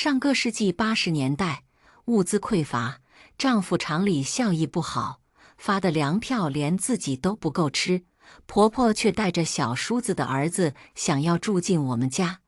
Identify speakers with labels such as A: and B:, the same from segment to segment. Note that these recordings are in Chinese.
A: 上个世纪80年代，物资匮乏，丈夫厂里效益不好，发的粮票连自己都不够吃，婆婆却带着小叔子的儿子想要住进我们家。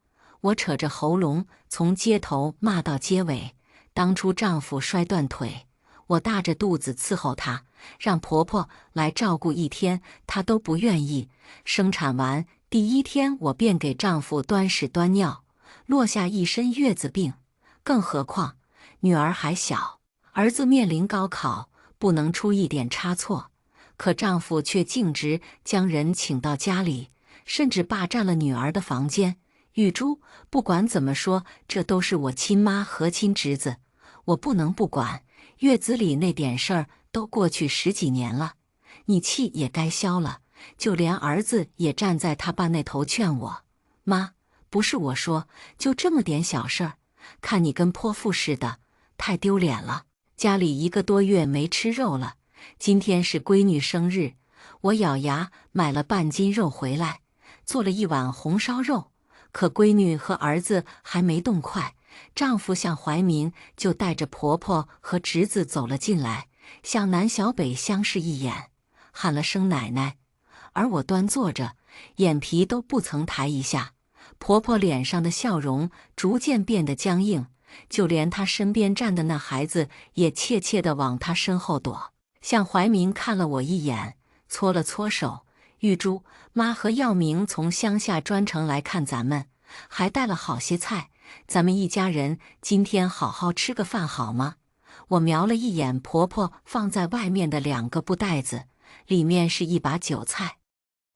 A: 我扯着喉咙从街头骂到街尾。当初丈夫摔断腿，我大着肚子伺候他，让婆婆来照顾一天，她都不愿意。生产完第1天，我便给丈夫端屎端尿，落下一身月子病。更何况女儿还小，儿子面临高考，不能出一点差错。可丈夫却径直将人请到家里，甚至霸占了女儿的房间。玉珠，不管怎么说，这都是我亲妈和亲侄子，我不能不管。月子里那点事儿都过去10几年了，你气也该消了。就连儿子也站在他爸那头劝我：妈，不是我说，就这么点小事儿，看你跟泼妇似的，太丢脸了。家里1个多月没吃肉了，今天是闺女生日，我咬牙买了半斤肉回来，做了1碗红烧肉。可闺女和儿子还没动筷，丈夫向怀民就带着婆婆和侄子走了进来，向南小北相视一眼，喊了声奶奶。而我端坐着，眼皮都不曾抬一下。婆婆脸上的笑容逐渐变得僵硬，就连她身边站的那孩子也怯怯地往她身后躲。向怀民看了我一眼，搓了搓手：玉珠，妈和耀明从乡下专程来看咱们，还带了好些菜，咱们一家人今天好好吃个饭好吗？我瞄了一眼婆婆放在外面的2个布袋子，里面是一把韭菜，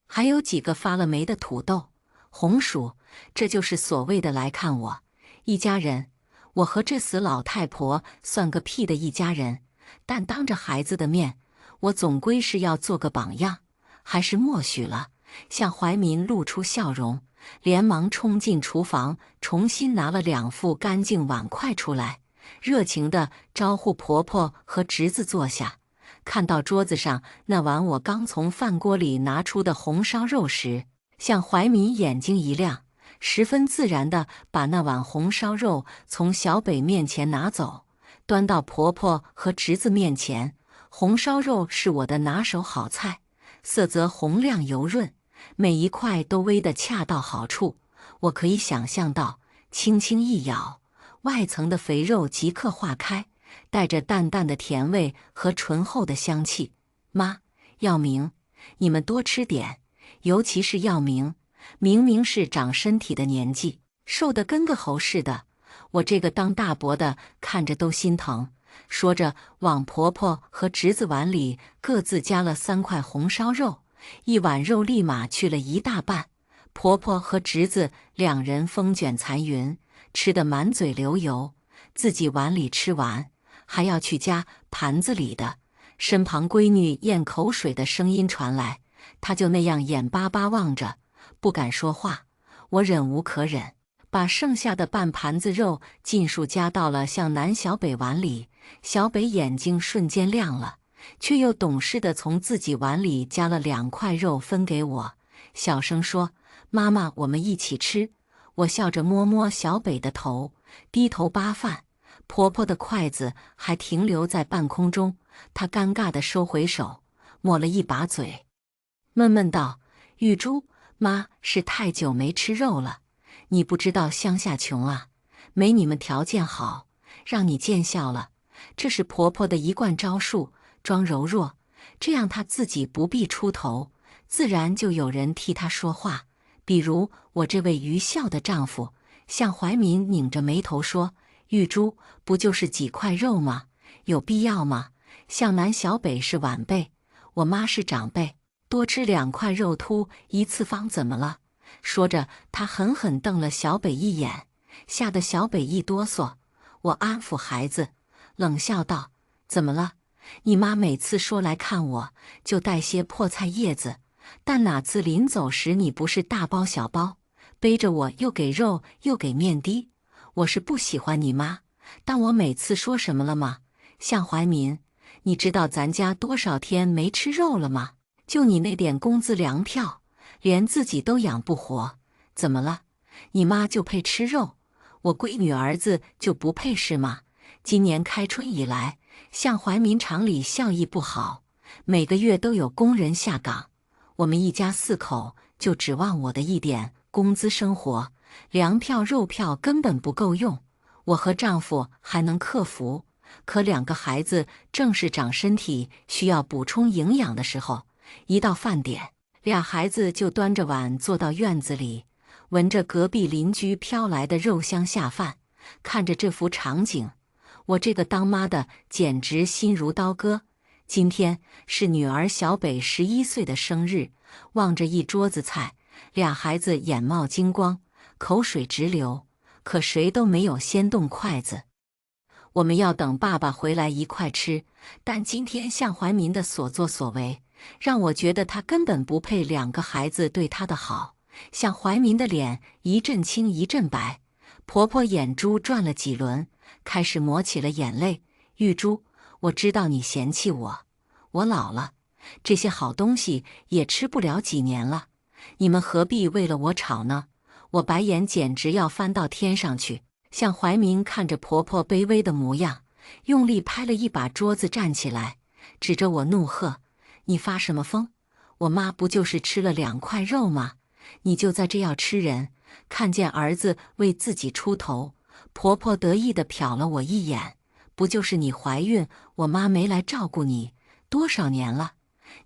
A: 还有几个发了霉的土豆、红薯，这就是所谓的来看我一家人。我和这死老太婆算个屁的一家人，但当着孩子的面，我总归是要做个榜样，还是默许了。向怀民露出笑容，连忙冲进厨房，重新拿了2副干净碗筷出来，热情地招呼婆婆和侄子坐下。看到桌子上那碗我刚从饭锅里拿出的红烧肉时，向怀民眼睛一亮，十分自然地把那碗红烧肉从小北面前拿走，端到婆婆和侄子面前。红烧肉是我的拿手好菜，色泽红亮油润，每一块都煨得恰到好处。我可以想象到，轻轻一咬，外层的肥肉即刻化开，带着淡淡的甜味和醇厚的香气。妈，耀明，你们多吃点，尤其是耀明，明明是长身体的年纪，瘦得跟个猴似的，我这个当大伯的看着都心疼。说着，往婆婆和侄子碗里各自加了3块红烧肉，一碗肉立马去了一大半。婆婆和侄子2人风卷残云，吃得满嘴流油，自己碗里吃完，还要去夹盘子里的。身旁闺女咽口水的声音传来，她就那样眼巴巴望着，不敢说话。我忍无可忍，把剩下的半盘子肉尽数夹到了向南小北碗里。小北眼睛瞬间亮了，却又懂事地从自己碗里夹了2块肉分给我，小声说：妈妈，我们一起吃。我笑着摸摸小北的头，低头扒饭。婆婆的筷子还停留在半空中，她尴尬地收回手，抹了一把嘴，闷闷道：玉珠，妈是太久没吃肉了，你不知道乡下穷啊，没你们条件好，让你见笑了。这是婆婆的一贯招数，装柔弱，这样她自己不必出头，自然就有人替她说话。比如我这位愚孝的丈夫。向怀民拧着眉头说：玉珠，不就是几块肉吗？有必要吗？向南小北是晚辈，我妈是长辈，多吃2块肉突一次方怎么了？说着，他狠狠瞪了小北一眼，吓得小北一哆嗦。我安抚孩子，冷笑道：怎么了？你妈每次说来看我，就带些破菜叶子，但哪次临走时你不是大包小包，背着我又给肉又给面的？我是不喜欢你妈，但我每次说什么了吗？向怀民，你知道咱家多少天没吃肉了吗？就你那点工资粮票，连自己都养不活，怎么了？你妈就配吃肉？我闺女儿子就不配是吗？今年开春以来，向怀民厂里效益不好，每个月都有工人下岗，我们一家4口就指望我的一点工资生活，粮票肉票根本不够用。我和丈夫还能克服，可2个孩子正是长身体需要补充营养的时候，一到饭点，2孩子就端着碗坐到院子里，闻着隔壁邻居飘来的肉香下饭。看着这幅场景，我这个当妈的简直心如刀割。今天是女儿小北11岁的生日，望着一桌子菜，2孩子眼冒金光，口水直流，可谁都没有先动筷子。我们要等爸爸回来一块吃，但今天向怀民的所作所为，让我觉得他根本不配2个孩子对他的好。向怀民的脸一阵青一阵白，婆婆眼珠转了几轮，开始抹起了眼泪。玉珠，我知道你嫌弃我，我老了，这些好东西也吃不了几年了，你们何必为了我吵呢？我白眼简直要翻到天上去。向怀民看着婆婆卑微的模样，用力拍了一把桌子，站起来，指着我怒喝：“你发什么疯？我妈不就是吃了2块肉吗？你就在这要吃人？”看见儿子为自己出头，婆婆得意地瞟了我一眼：“不就是你怀孕，我妈没来照顾你，多少年了？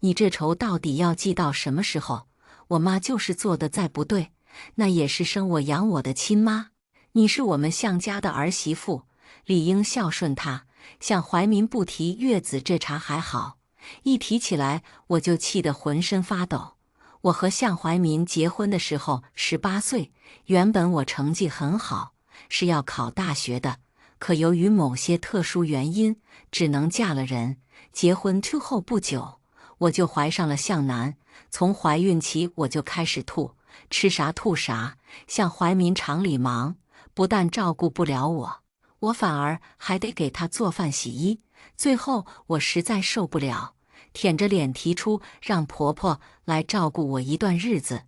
A: 你这仇到底要记到什么时候？我妈就是做的再不对，那也是生我养我的亲妈。你是我们向家的儿媳妇，理应孝顺她。”向怀民不提月子这茬还好，一提起来我就气得浑身发抖。我和向怀民结婚的时候18岁，原本我成绩很好，是要考大学的，可由于某些特殊原因，只能嫁了人。结婚后不久，我就怀上了向南。从怀孕起我就开始吐，吃啥吐啥。向怀民厂里忙，不但照顾不了我反而还得给他做饭洗衣。最后我实在受不了，舔着脸提出让婆婆来照顾我一段日子。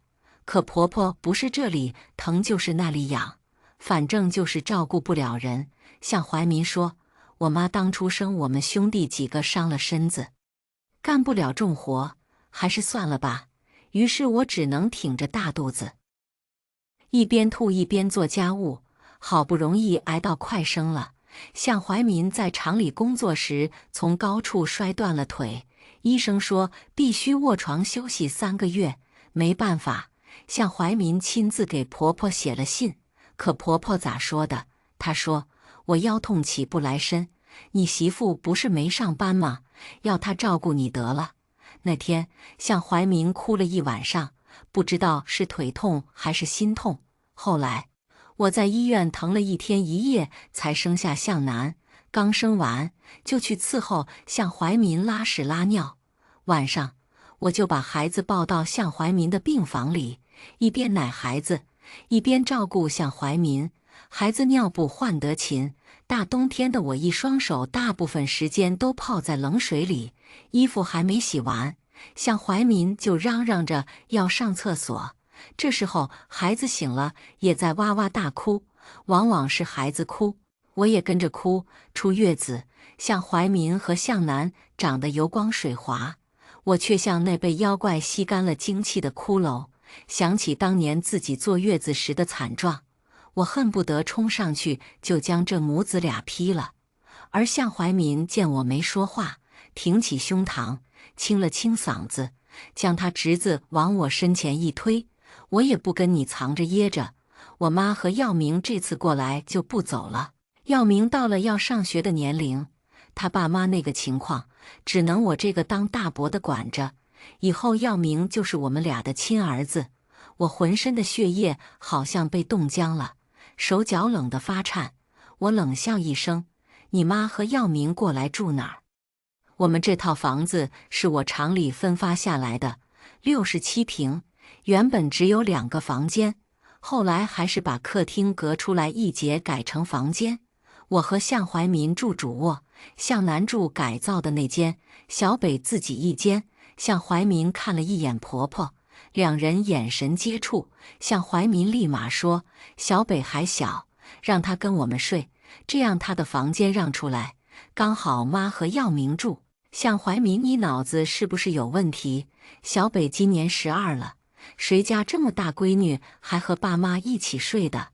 A: 可婆婆不是这里疼就是那里痒，反正就是照顾不了人。向怀民说，我妈当初生我们兄弟几个伤了身子，干不了重活，还是算了吧。于是我只能挺着大肚子，一边吐一边做家务，好不容易挨到快生了。向怀民在厂里工作时从高处摔断了腿，医生说必须卧床休息3个月。没办法，向怀民亲自给婆婆写了信。可婆婆咋说的？她说：“我腰痛起不来身，你媳妇不是没上班吗？要她照顾你得了。”那天向怀民哭了一晚上，不知道是腿痛还是心痛。后来我在医院疼了1天1夜才生下向南，刚生完就去伺候向怀民拉屎拉尿。晚上我就把孩子抱到向怀民的病房里，一边奶孩子，一边照顾向怀民。孩子尿布换得勤，大冬天的我一双手大部分时间都泡在冷水里，衣服还没洗完，向怀民就嚷嚷着要上厕所。这时候孩子醒了，也在哇哇大哭，往往是孩子哭，我也跟着哭。出月子，向怀民和向南长得油光水滑，我却像那被妖怪吸干了精气的骷髅。想起当年自己坐月子时的惨状，我恨不得冲上去就将这母子俩劈了。而向怀民见我没说话，挺起胸膛，清了清嗓子，将他侄子往我身前一推：“我也不跟你藏着掖着，我妈和耀明这次过来就不走了。耀明到了要上学的年龄，他爸妈那个情况，只能我这个当大伯的管着。以后耀明就是我们俩的亲儿子。”我浑身的血液好像被冻僵了，手脚冷得发颤。我冷笑一声：“你妈和耀明过来住哪儿？”我们这套房子是我厂里分发下来的，67平，原本只有2个房间，后来还是把客厅隔出来一截改成房间。我和向怀民住主卧，向南住改造的那间，小北自己一间。向怀民看了一眼婆婆，2人眼神接触，向怀民立马说：“小北还小，让他跟我们睡，这样他的房间让出来，刚好妈和耀明住。向怀民，你脑子是不是有问题？小北今年12了，谁家这么大闺女还和爸妈一起睡的？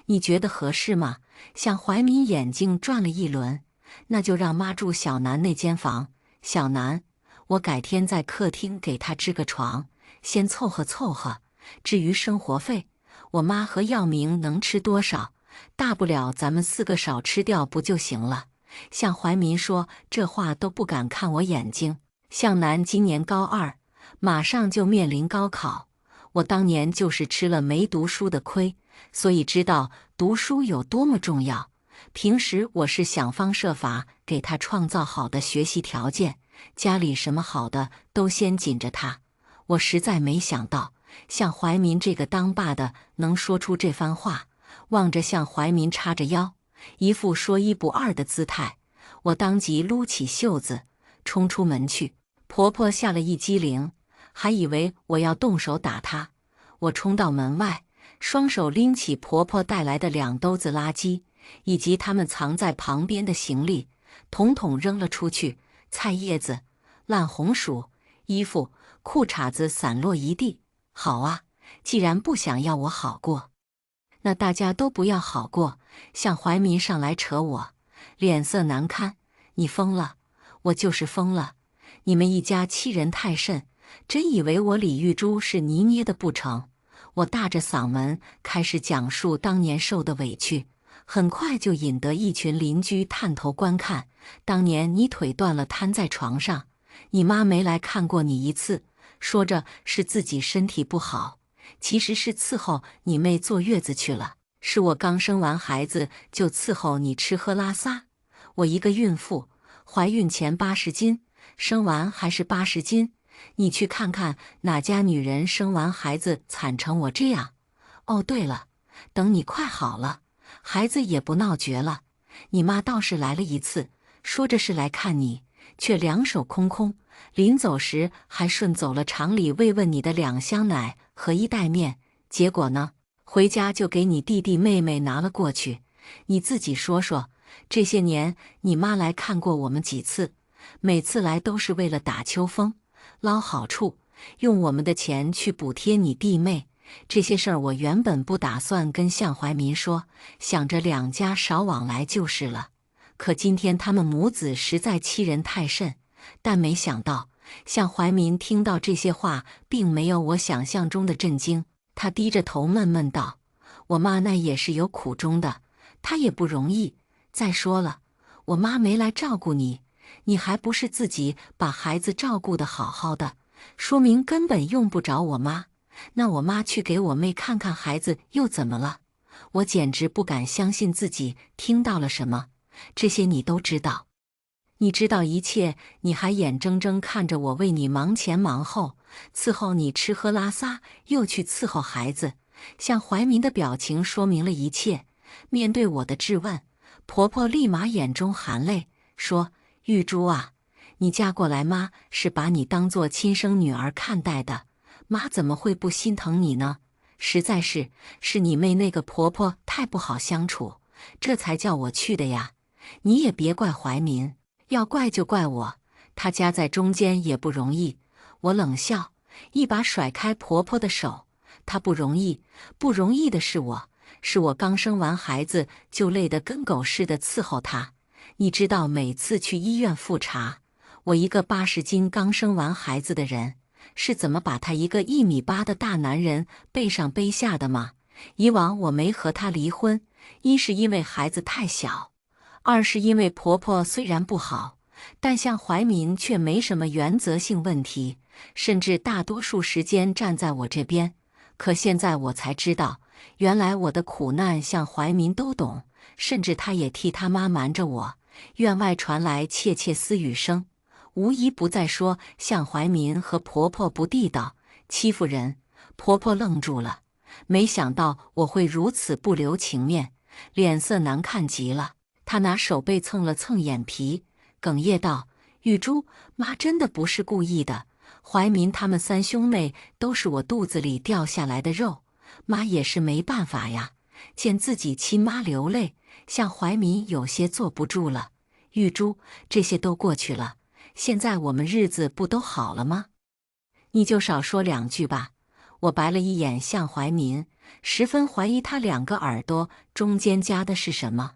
A: 你觉得合适吗？向怀民眼睛转了一轮，那就让妈住小南那间房。小南，我改天在客厅给她支个床，先凑合凑合。至于生活费，我妈和耀明能吃多少，大不了咱们4个少吃掉不就行了？向怀民说这话都不敢看我眼睛。向南今年高2，马上就面临高考。我当年就是吃了没读书的亏，所以知道读书有多么重要。平时我是想方设法给他创造好的学习条件，家里什么好的都先紧着他。我实在没想到，向怀民这个当爸的能说出这番话。望着向怀民叉着腰，一副说一不二的姿态，我当即撸起袖子，冲出门去。婆婆吓了一激灵，还以为我要动手打她。我冲到门外，双手拎起婆婆带来的2兜子垃圾，以及他们藏在旁边的行李，统统扔了出去。菜叶子、烂红薯、衣服、裤衩子散落一地。好啊，既然不想要我好过，那大家都不要好过。向怀民上来扯我，脸色难堪。你疯了？我就是疯了。你们一家欺人太甚，真以为我李玉珠是泥捏的不成？我大着嗓门开始讲述当年受的委屈，很快就引得一群邻居探头观看。当年你腿断了瘫在床上，你妈没来看过你一次，说着是自己身体不好，其实是伺候你妹坐月子去了。是我刚生完孩子就伺候你吃喝拉撒。我一个孕妇，怀孕前80斤，生完还是80斤。你去看看哪家女人生完孩子惨成我这样。哦，对了，等你快好了，孩子也不闹绝了，你妈倒是来了一次，说着是来看你，却2手空空。临走时还顺走了厂里慰问你的2箱奶和1袋面。结果呢，回家就给你弟弟妹妹拿了过去。你自己说说，这些年你妈来看过我们几次？每次来都是为了打秋风，捞好处，用我们的钱去补贴你弟妹。这些事儿我原本不打算跟向怀民说，想着2家少往来就是了。可今天他们母子实在欺人太甚。但没想到，向怀民听到这些话，并没有我想象中的震惊。他低着头闷闷道：“我妈那也是有苦衷的，她也不容易。再说了，我妈没来照顾你，你还不是自己把孩子照顾得好好的，说明根本用不着我妈。那我妈去给我妹看看孩子又怎么了？”我简直不敢相信自己听到了什么。这些你都知道。你知道一切，你还眼睁睁看着我为你忙前忙后，伺候你吃喝拉撒，又去伺候孩子。向怀民的表情说明了一切。面对我的质问，婆婆立马眼中含泪，说：“玉珠啊，你嫁过来，妈是把你当作亲生女儿看待的，妈怎么会不心疼你呢？实在是你妹那个婆婆太不好相处，这才叫我去的呀。你也别怪怀民。要怪就怪我，她夹在中间也不容易。”我冷笑，一把甩开婆婆的手。她不容易，不容易的是我，是我刚生完孩子就累得跟狗似的伺候她。你知道每次去医院复查，我一个80斤刚生完孩子的人，是怎么把他一个1.8米的大男人背上背下的吗？以往我没和他离婚，一是因为孩子太小，二是因为婆婆虽然不好，但向怀民却没什么原则性问题，甚至大多数时间站在我这边。可现在我才知道，原来我的苦难向怀民都懂，甚至他也替他妈瞒着我。院外传来窃窃私语声，无一不在说向怀民和婆婆不地道，欺负人。婆婆愣住了，没想到我会如此不留情面，脸色难看极了。她拿手背蹭了蹭眼皮，哽咽道：“玉珠，妈真的不是故意的。怀民他们3兄妹都是我肚子里掉下来的肉，妈也是没办法呀。见自己亲妈流泪，向怀民有些坐不住了。玉珠，这些都过去了，现在我们日子不都好了吗？你就少说两句吧。我白了一眼向怀民，十分怀疑他两个耳朵中间夹的是什么。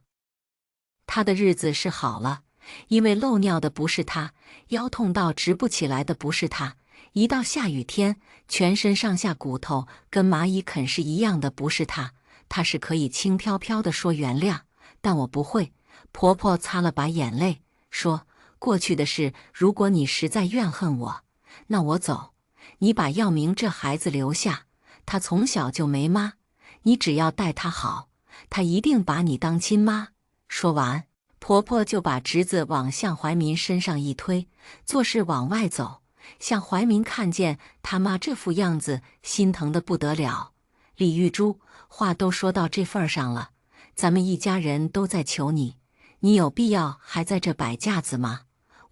A: 他的日子是好了，因为漏尿的不是他，腰痛到直不起来的不是他，一到下雨天，全身上下骨头跟蚂蚁啃是一样的不是他。他是可以轻飘飘地说原谅，但我不会。婆婆擦了把眼泪，说：过去的事，如果你实在怨恨我，那我走。你把耀明这孩子留下，他从小就没妈，你只要待他好，他一定把你当亲妈。说完，婆婆就把侄子往向怀民身上一推，做事往外走。向怀民看见他妈这副样子，心疼得不得了。李玉珠，话都说到这份上了，咱们一家人都在求你，你有必要还在这摆架子吗？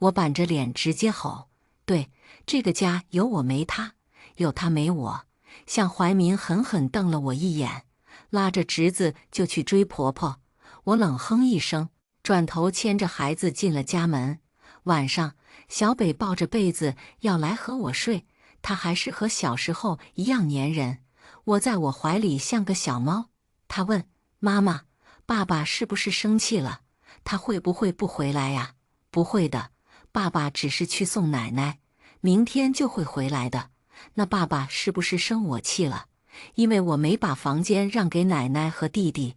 A: 我板着脸直接吼：对，这个家有我没他，有他没我。向怀民狠狠瞪了我一眼，拉着侄子就去追婆婆。我冷哼一声，转头牵着孩子进了家门。晚上，小北抱着被子要来和我睡，他还是和小时候一样粘人，窝在我怀里像个小猫。他问妈妈：爸爸是不是生气了？他会不会不回来呀？不会的，爸爸只是去送奶奶，明天就会回来的。那爸爸是不是生我气了？因为我没把房间让给奶奶和弟弟。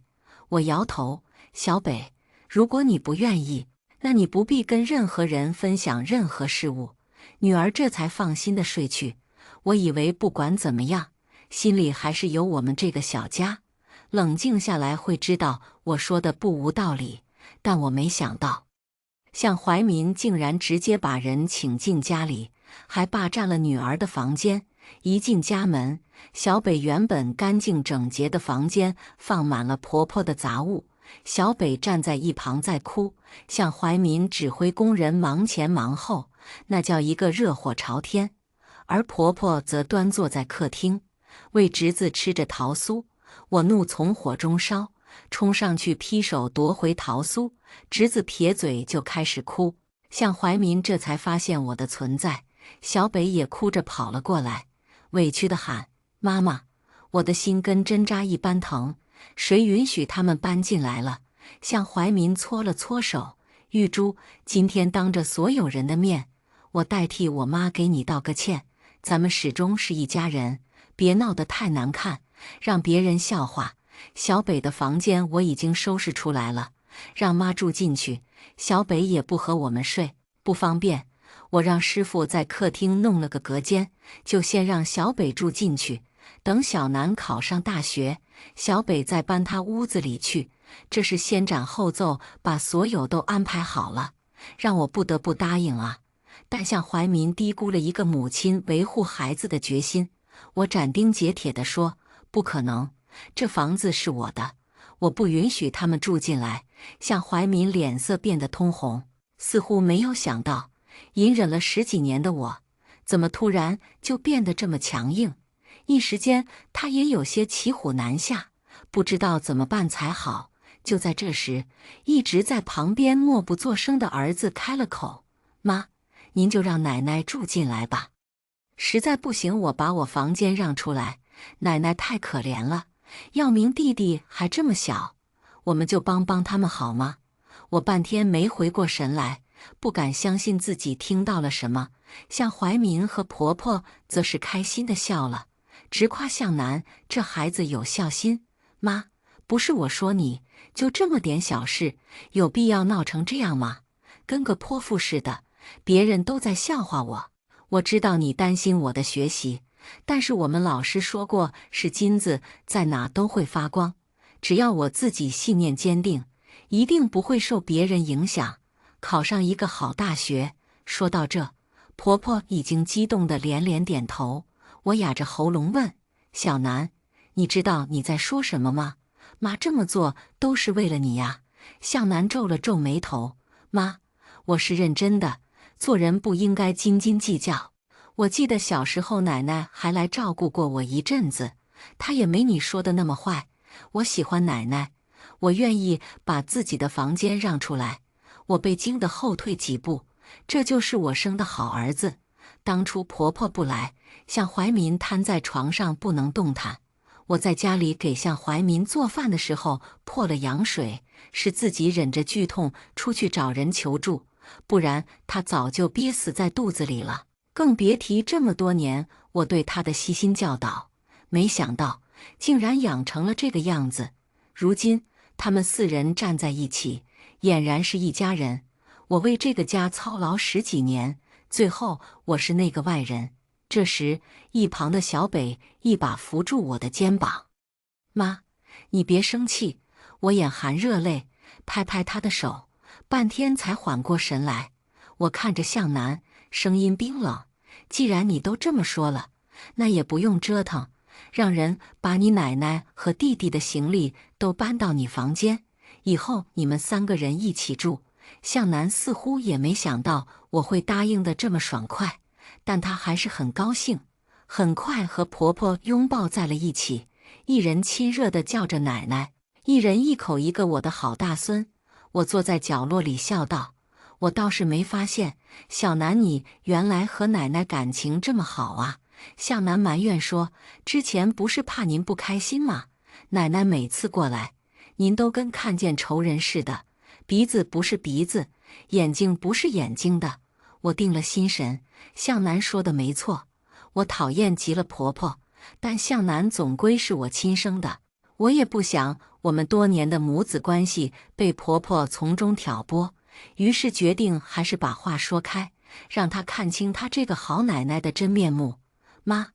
A: 我摇头：小北，如果你不愿意，那你不必跟任何人分享任何事物。女儿这才放心地睡去。我以为不管怎么样，心里还是有我们这个小家。冷静下来会知道我说的不无道理，但我没想到，向怀民竟然直接把人请进家里，还霸占了女儿的房间。一进家门，小北原本干净整洁的房间放满了婆婆的杂物。小北站在一旁在哭，向怀民指挥工人忙前忙后，那叫一个热火朝天。而婆婆则端坐在客厅，喂侄子吃着桃酥。我怒从火中烧，冲上去劈手夺回桃酥，侄子撇嘴就开始哭。向怀民这才发现我的存在，小北也哭着跑了过来，委屈地喊：妈妈，我的心跟针扎一般疼，谁允许他们搬进来了？向怀民搓了搓手：玉珠，今天当着所有人的面，我代替我妈给你道个歉，咱们始终是一家人，别闹得太难看，让别人笑话。小北的房间我已经收拾出来了，让妈住进去。小北也不和我们睡，不方便，我让师傅在客厅弄了个隔间，就先让小北住进去。等小南考上大学，小北再搬他屋子里去。这是先斩后奏，把所有都安排好了，让我不得不答应啊。但向怀民低估了一个母亲维护孩子的决心。我斩钉截铁地说：不可能，这房子是我的，我不允许他们住进来。向怀民脸色变得通红，似乎没有想到，隐忍了10几年的我，怎么突然就变得这么强硬。一时间，他也有些骑虎难下，不知道怎么办才好。就在这时，一直在旁边默不作声的儿子开了口：妈，您就让奶奶住进来吧。实在不行，我把我房间让出来，奶奶太可怜了，耀明弟弟还这么小，我们就帮帮他们好吗？我半天没回过神来，不敢相信自己听到了什么。向怀民和婆婆则是开心地笑了，直夸向南这孩子有孝心。妈，不是我说你，就这么点小事，有必要闹成这样吗？跟个泼妇似的，别人都在笑话我。我知道你担心我的学习，但是我们老师说过，是金子在哪都会发光。只要我自己信念坚定，一定不会受别人影响，考上一个好大学。说到这，婆婆已经激动得连连点头。我哑着喉咙问：小南，你知道你在说什么吗？妈这么做都是为了你呀。向南皱了皱眉头：妈，我是认真的，做人不应该斤斤计较。我记得小时候奶奶还来照顾过我一阵子，她也没你说的那么坏，我喜欢奶奶，我愿意把自己的房间让出来。我被惊得后退几步，这就是我生的好儿子。当初婆婆不来，向怀民瘫在床上不能动弹。我在家里给向怀民做饭的时候破了羊水，是自己忍着剧痛出去找人求助，不然他早就憋死在肚子里了。更别提这么多年我对他的悉心教导，没想到竟然养成了这个样子。如今他们4人站在一起，俨然是一家人。我为这个家操劳10几年，最后我是那个外人。这时，一旁的小北一把扶住我的肩膀：“妈，你别生气。”我眼含热泪，拍拍他的手，半天才缓过神来。我看着向南，声音冰冷：“既然你都这么说了，那也不用折腾，让人把你奶奶和弟弟的行李都搬到你房间，以后你们3个人一起住。”向南似乎也没想到我会答应的这么爽快，但他还是很高兴，很快和婆婆拥抱在了一起，一人亲热地叫着奶奶，一人一口一个我的好大孙。我坐在角落里笑道：“我倒是没发现，小南你原来和奶奶感情这么好啊。”向南埋怨说：“之前不是怕您不开心吗？奶奶每次过来，您都跟看见仇人似的，鼻子不是鼻子，眼睛不是眼睛的。”我定了心神，向南说的没错，我讨厌极了婆婆，但向南总归是我亲生的，我也不想我们多年的母子关系被婆婆从中挑拨，于是决定还是把话说开，让她看清她这个好奶奶的真面目。妈，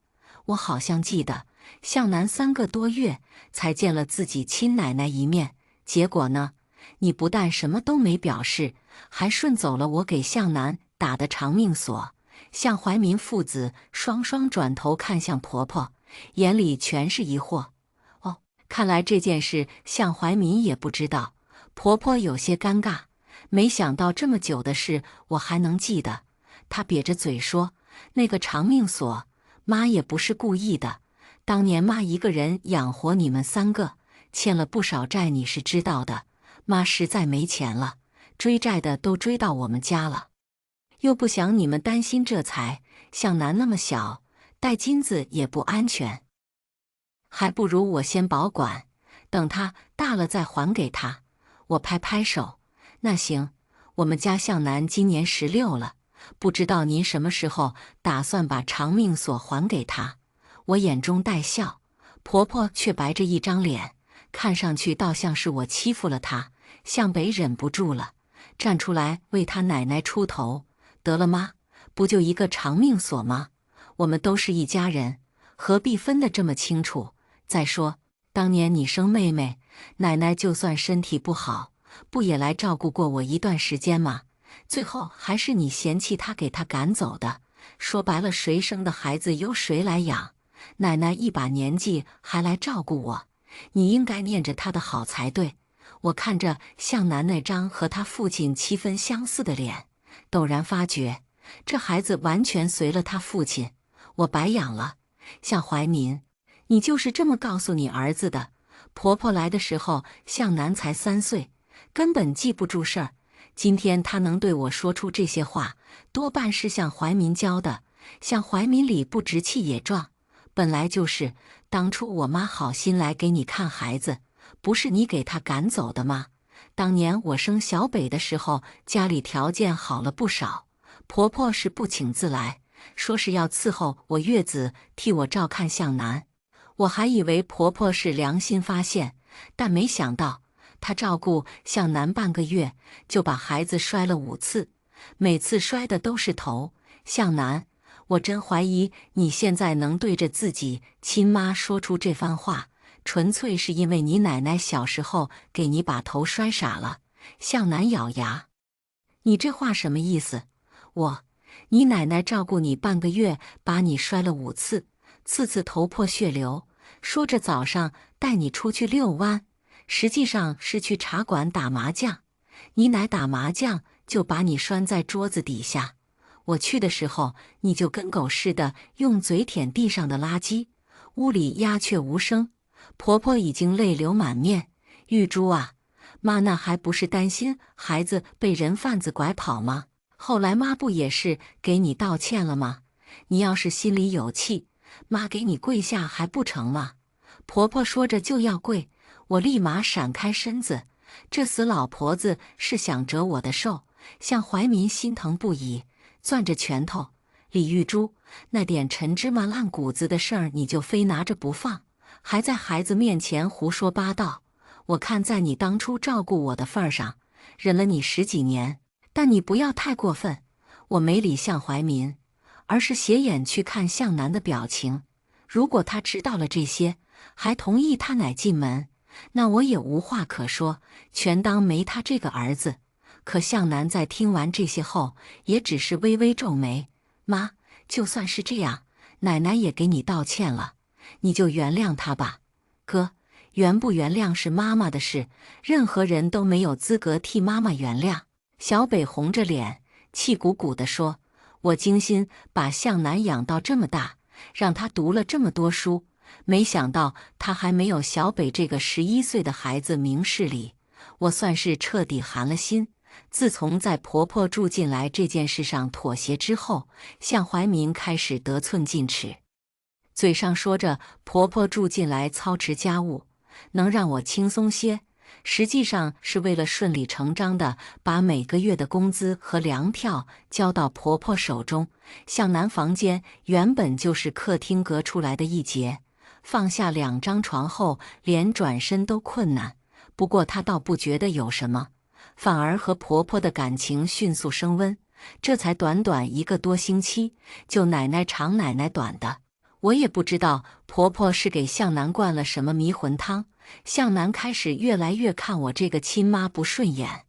A: 我好像记得，向南3个多月才见了自己亲奶奶一面，结果呢，你不但什么都没表示，还顺走了我给向南打的长命锁。向怀民父子双双转头看向婆婆，眼里全是疑惑。哦，看来这件事向怀民也不知道。婆婆有些尴尬，没想到这么久的事我还能记得。她瘪着嘴说：“那个长命锁，妈也不是故意的。当年妈一个人养活你们3个，欠了不少债，你是知道的。妈实在没钱了，追债的都追到我们家了。又不想你们担心这财，向南那么小，戴金子也不安全，还不如我先保管，等他大了再还给他。”我拍拍手：“那行，我们家向南今年16了，不知道您什么时候打算把长命锁还给他？”我眼中带笑，婆婆却白着一张脸，看上去倒像是我欺负了她。向北忍不住了，站出来为他奶奶出头：“得了妈，不就一个长命锁吗？我们都是一家人，何必分得这么清楚？再说，当年你生妹妹，奶奶就算身体不好，不也来照顾过我一段时间吗？最后还是你嫌弃她，给她赶走的。说白了，谁生的孩子由谁来养？奶奶一把年纪还来照顾我，你应该念着她的好才对。”我看着向南那张和他父亲7分相似的脸，陡然发觉，这孩子完全随了他父亲，我白养了。向怀民，你就是这么告诉你儿子的？婆婆来的时候，向南才3岁，根本记不住事儿。今天他能对我说出这些话，多半是向怀民教的。向怀民理不直气也壮，本来就是，当初我妈好心来给你看孩子，不是你给他赶走的吗？当年我生小北的时候，家里条件好了不少，婆婆是不请自来，说是要伺候我月子，替我照看向南。我还以为婆婆是良心发现，但没想到她照顾向南半个月，就把孩子摔了5次，每次摔的都是头。向南，我真怀疑你现在能对着自己亲妈说出这番话，纯粹是因为你奶奶小时候给你把头摔傻了。向南咬牙：“你这话什么意思？你奶奶照顾你半个月，把你摔了5次，次次头破血流，说着早上带你出去遛弯，实际上是去茶馆打麻将。你奶打麻将就把你拴在桌子底下，我去的时候你就跟狗似的用嘴舔地上的垃圾，屋里鸦雀无声。婆婆已经泪流满面。玉珠啊，妈那还不是担心孩子被人贩子拐跑吗？后来妈不也是给你道歉了吗？你要是心里有气，妈给你跪下还不成吗？婆婆说着就要跪，我立马闪开身子。这死老婆子是想折我的寿。向怀民心疼不已，攥着拳头。李玉珠，那点陈芝麻烂谷子的事儿你就非拿着不放，还在孩子面前胡说八道。我看在你当初照顾我的份儿上，忍了你10几年，但你不要太过分。我没理向怀民，而是斜眼去看向南的表情。如果他知道了这些，还同意他奶进门，那我也无话可说，全当没他这个儿子。可向南在听完这些后，也只是微微皱眉。妈，就算是这样，奶奶也给你道歉了，你就原谅他吧。哥，原不原谅是妈妈的事，任何人都没有资格替妈妈原谅。小北红着脸，气鼓鼓地说：“我精心把向南养到这么大，让他读了这么多书，没想到他还没有小北这个11岁的孩子明事理，我算是彻底寒了心。”自从在婆婆住进来这件事上妥协之后，向怀民开始得寸进尺，嘴上说着婆婆住进来操持家务，能让我轻松些，实际上是为了顺理成章地把每个月的工资和粮票交到婆婆手中。向南房间原本就是客厅隔出来的一截，放下2张床后，连转身都困难。不过她倒不觉得有什么，反而和婆婆的感情迅速升温。这才短短1个多星期，就奶奶长奶奶短的。我也不知道婆婆是给向南灌了什么迷魂汤，向南开始越来越看我这个亲妈不顺眼。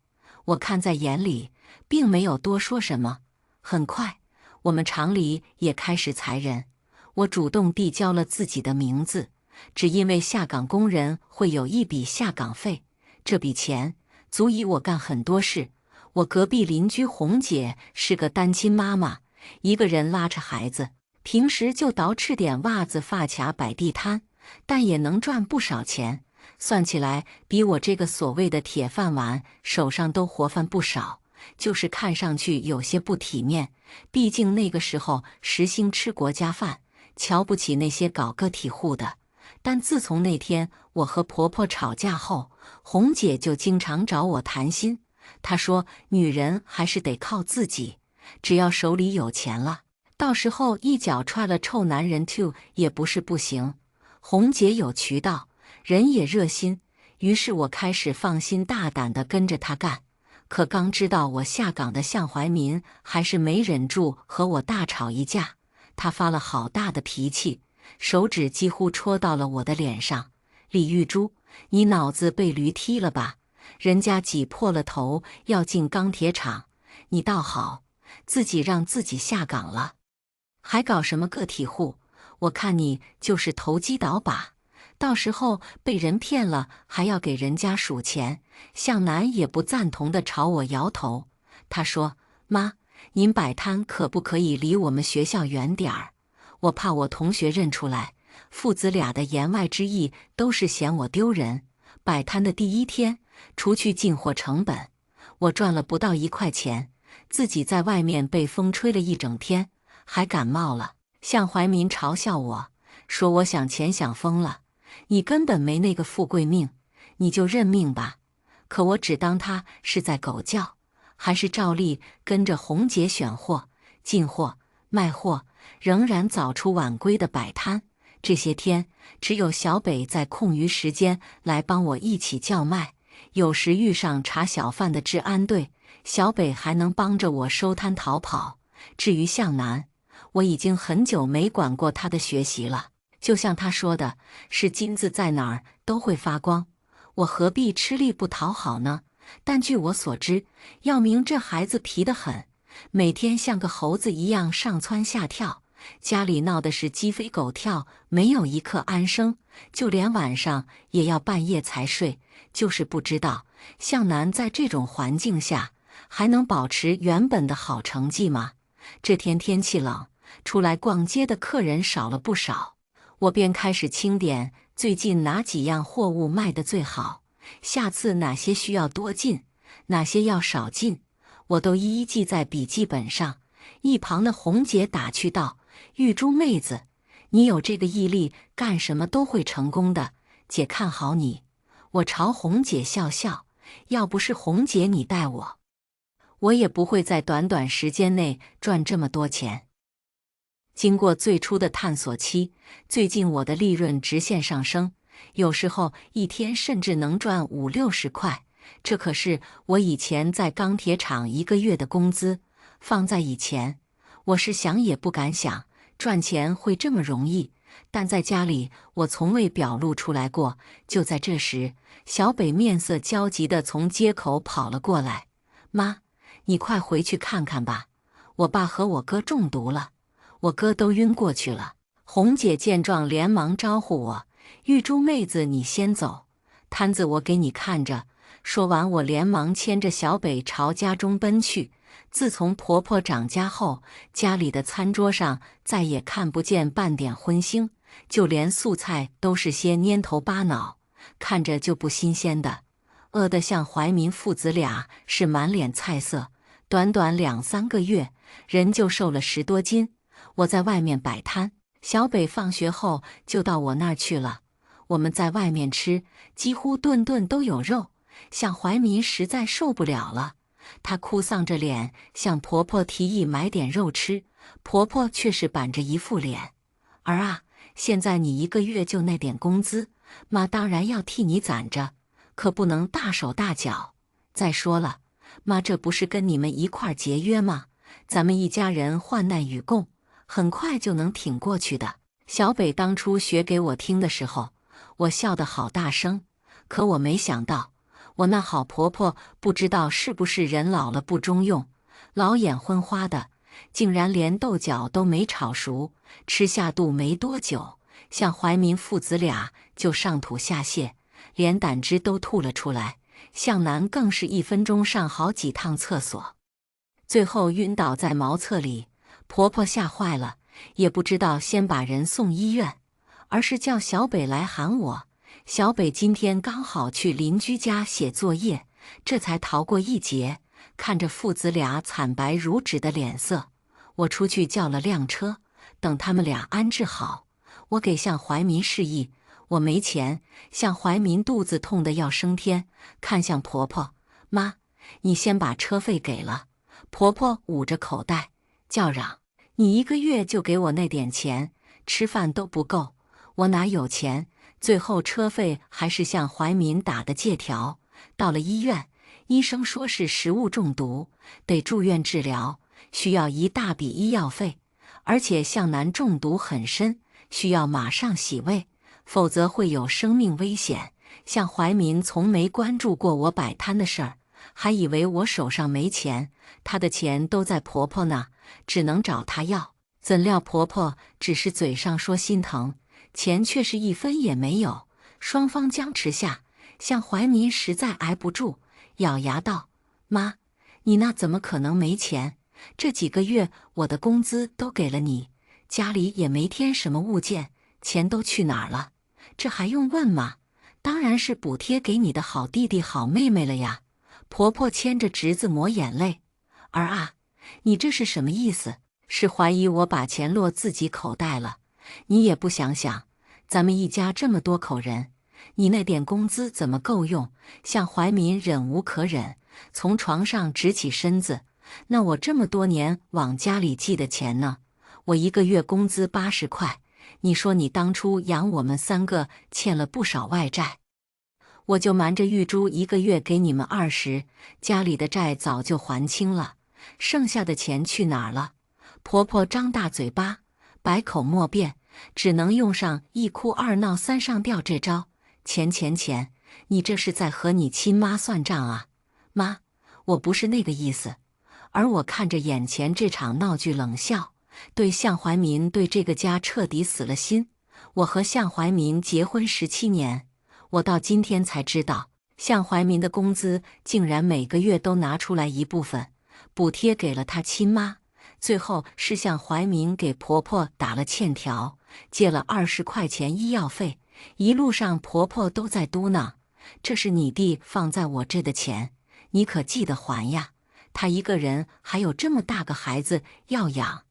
A: 我看在眼里，并没有多说什么。很快，我们厂里也开始裁人，我主动递交了自己的名字，只因为下岗工人会有一笔下岗费，这笔钱足以我干很多事。我隔壁邻居红姐是个单亲妈妈，一个人拉扯孩子，平时就捯饬点袜子、发卡、摆地摊，但也能赚不少钱。算起来，比我这个所谓的铁饭碗手上都活泛不少，就是看上去有些不体面。毕竟那个时候时兴吃国家饭，瞧不起那些搞个体户的。但自从那天我和婆婆吵架后，红姐就经常找我谈心。她说女人还是得靠自己，只要手里有钱了，到时候一脚踹了臭男人 too 也不是不行。红姐有渠道，人也热心，于是我开始放心大胆地跟着她干。可刚知道我下岗的向怀民还是没忍住和我大吵一架，他发了好大的脾气，手指几乎戳到了我的脸上。李玉珠，你脑子被驴踢了吧？人家挤破了头要进钢铁厂，你倒好，自己让自己下岗了，还搞什么个体户？我看你就是投机倒把，到时候被人骗了还要给人家数钱。向南也不赞同地朝我摇头，他说：“妈，您摆摊可不可以离我们学校远点儿？我怕我同学认出来。”父子俩的言外之意都是嫌我丢人。摆摊的第1天，除去进货成本，我赚了不到1块钱，自己在外面被风吹了一整天，还感冒了。向怀民嘲笑我，说我想钱想疯了，你根本没那个富贵命，你就认命吧。可我只当他是在狗叫，还是照例跟着红姐选货、进货、卖货，仍然早出晚归的摆摊。这些天，只有小北在空余时间来帮我一起叫卖，有时遇上查小贩的治安队，小北还能帮着我收摊逃跑。至于向南，我已经很久没管过他的学习了。就像他说的，是金子在哪儿都会发光，我何必吃力不讨好呢？但据我所知，耀明这孩子皮得很，每天像个猴子一样上蹿下跳，家里闹的是鸡飞狗跳，没有一刻安生，就连晚上也要半夜才睡。就是不知道向南在这种环境下还能保持原本的好成绩吗？这天天气冷，出来逛街的客人少了不少，我便开始清点最近哪几样货物卖得最好，下次哪些需要多进，哪些要少进，我都一一记在笔记本上。一旁的红姐打趣道：“玉珠妹子，你有这个毅力，干什么都会成功的，姐看好你。”我朝红姐笑笑，要不是红姐你带我也不会在短短时间内赚这么多钱。经过最初的探索期，最近我的利润直线上升，有时候一天甚至能赚50-60块。这可是我以前在钢铁厂1个月的工资。放在以前，我是想也不敢想，赚钱会这么容易。但在家里，我从未表露出来过。就在这时，小北面色焦急地从街口跑了过来：“妈，你快回去看看吧，我爸和我哥中毒了，我哥都晕过去了。”红姐见状连忙招呼我：“玉珠妹子，你先走，摊子我给你看着。”说完，我连忙牵着小北朝家中奔去。自从婆婆长家后，家里的餐桌上再也看不见半点荤腥，就连素菜都是些蔫头巴脑，看着就不新鲜的。饿得像怀民父子俩是满脸菜色，短短2-3个月，人就瘦了10多斤。我在外面摆摊，小北放学后就到我那儿去了。我们在外面吃，几乎顿顿都有肉。向怀民实在受不了了，她哭丧着脸向婆婆提议买点肉吃，婆婆却是板着一副脸：“儿啊，现在你1个月就那点工资，妈当然要替你攒着，可不能大手大脚。再说了，妈这不是跟你们一块儿节约吗？咱们一家人患难与共，很快就能挺过去的。”小北当初学给我听的时候，我笑得好大声，可我没想到，我那好婆婆不知道是不是人老了不中用，老眼昏花的，竟然连豆角都没炒熟，吃下肚没多久，向怀民父子俩就上吐下泻，连胆汁都吐了出来。向南更是1分钟上好几趟厕所，最后晕倒在茅厕里。婆婆吓坏了，也不知道先把人送医院，而是叫小北来喊我。小北今天刚好去邻居家写作业，这才逃过一劫。看着父子俩惨白如纸的脸色，我出去叫了辆车，等他们俩安置好，我给向怀民示意我没钱。向怀民肚子痛得要升天，看向婆婆：“妈，你先把车费给了。”婆婆捂着口袋叫嚷：“你1个月就给我那点钱，吃饭都不够，我哪有钱？”最后车费还是向怀民打的借条。到了医院，医生说是食物中毒，得住院治疗，需要一大笔医药费，而且向南中毒很深，需要马上洗胃，否则会有生命危险。向怀民从没关注过我摆摊的事儿，还以为我手上没钱，她的钱都在婆婆那，只能找她要。怎料婆婆只是嘴上说心疼，钱却是1分也没有。双方僵持下，向怀民实在挨不住，咬牙道：“妈，你那怎么可能没钱？这几个月我的工资都给了你，家里也没添什么物件，钱都去哪儿了？这还用问吗？当然是补贴给你的好弟弟好妹妹了呀。”婆婆牵着侄子抹眼泪：“儿啊，你这是什么意思？是怀疑我把钱落自己口袋了？你也不想想，咱们一家这么多口人，你那点工资怎么够用？”向怀民忍无可忍，从床上直起身子：“那我这么多年往家里寄的钱呢？我1个月工资80块，你说你当初养我们3个欠了不少外债，我就瞒着玉珠1个月给你们20，家里的债早就还清了，剩下的钱去哪儿了？”婆婆张大嘴巴，百口莫辩，只能用上1哭2闹3上吊这招。钱钱钱，你这是在和你亲妈算账啊？妈，我不是那个意思。而我看着眼前这场闹剧冷笑，对向怀民对这个家彻底死了心。我和向怀民结婚17年，我到今天才知道，向怀民的工资竟然每个月都拿出来一部分，补贴给了他亲妈。最后是向怀民给婆婆打了欠条，借了20块钱医药费，一路上婆婆都在嘟囔：这是你弟放在我这的钱，你可记得还呀？他一个人还有这么大个孩子要养，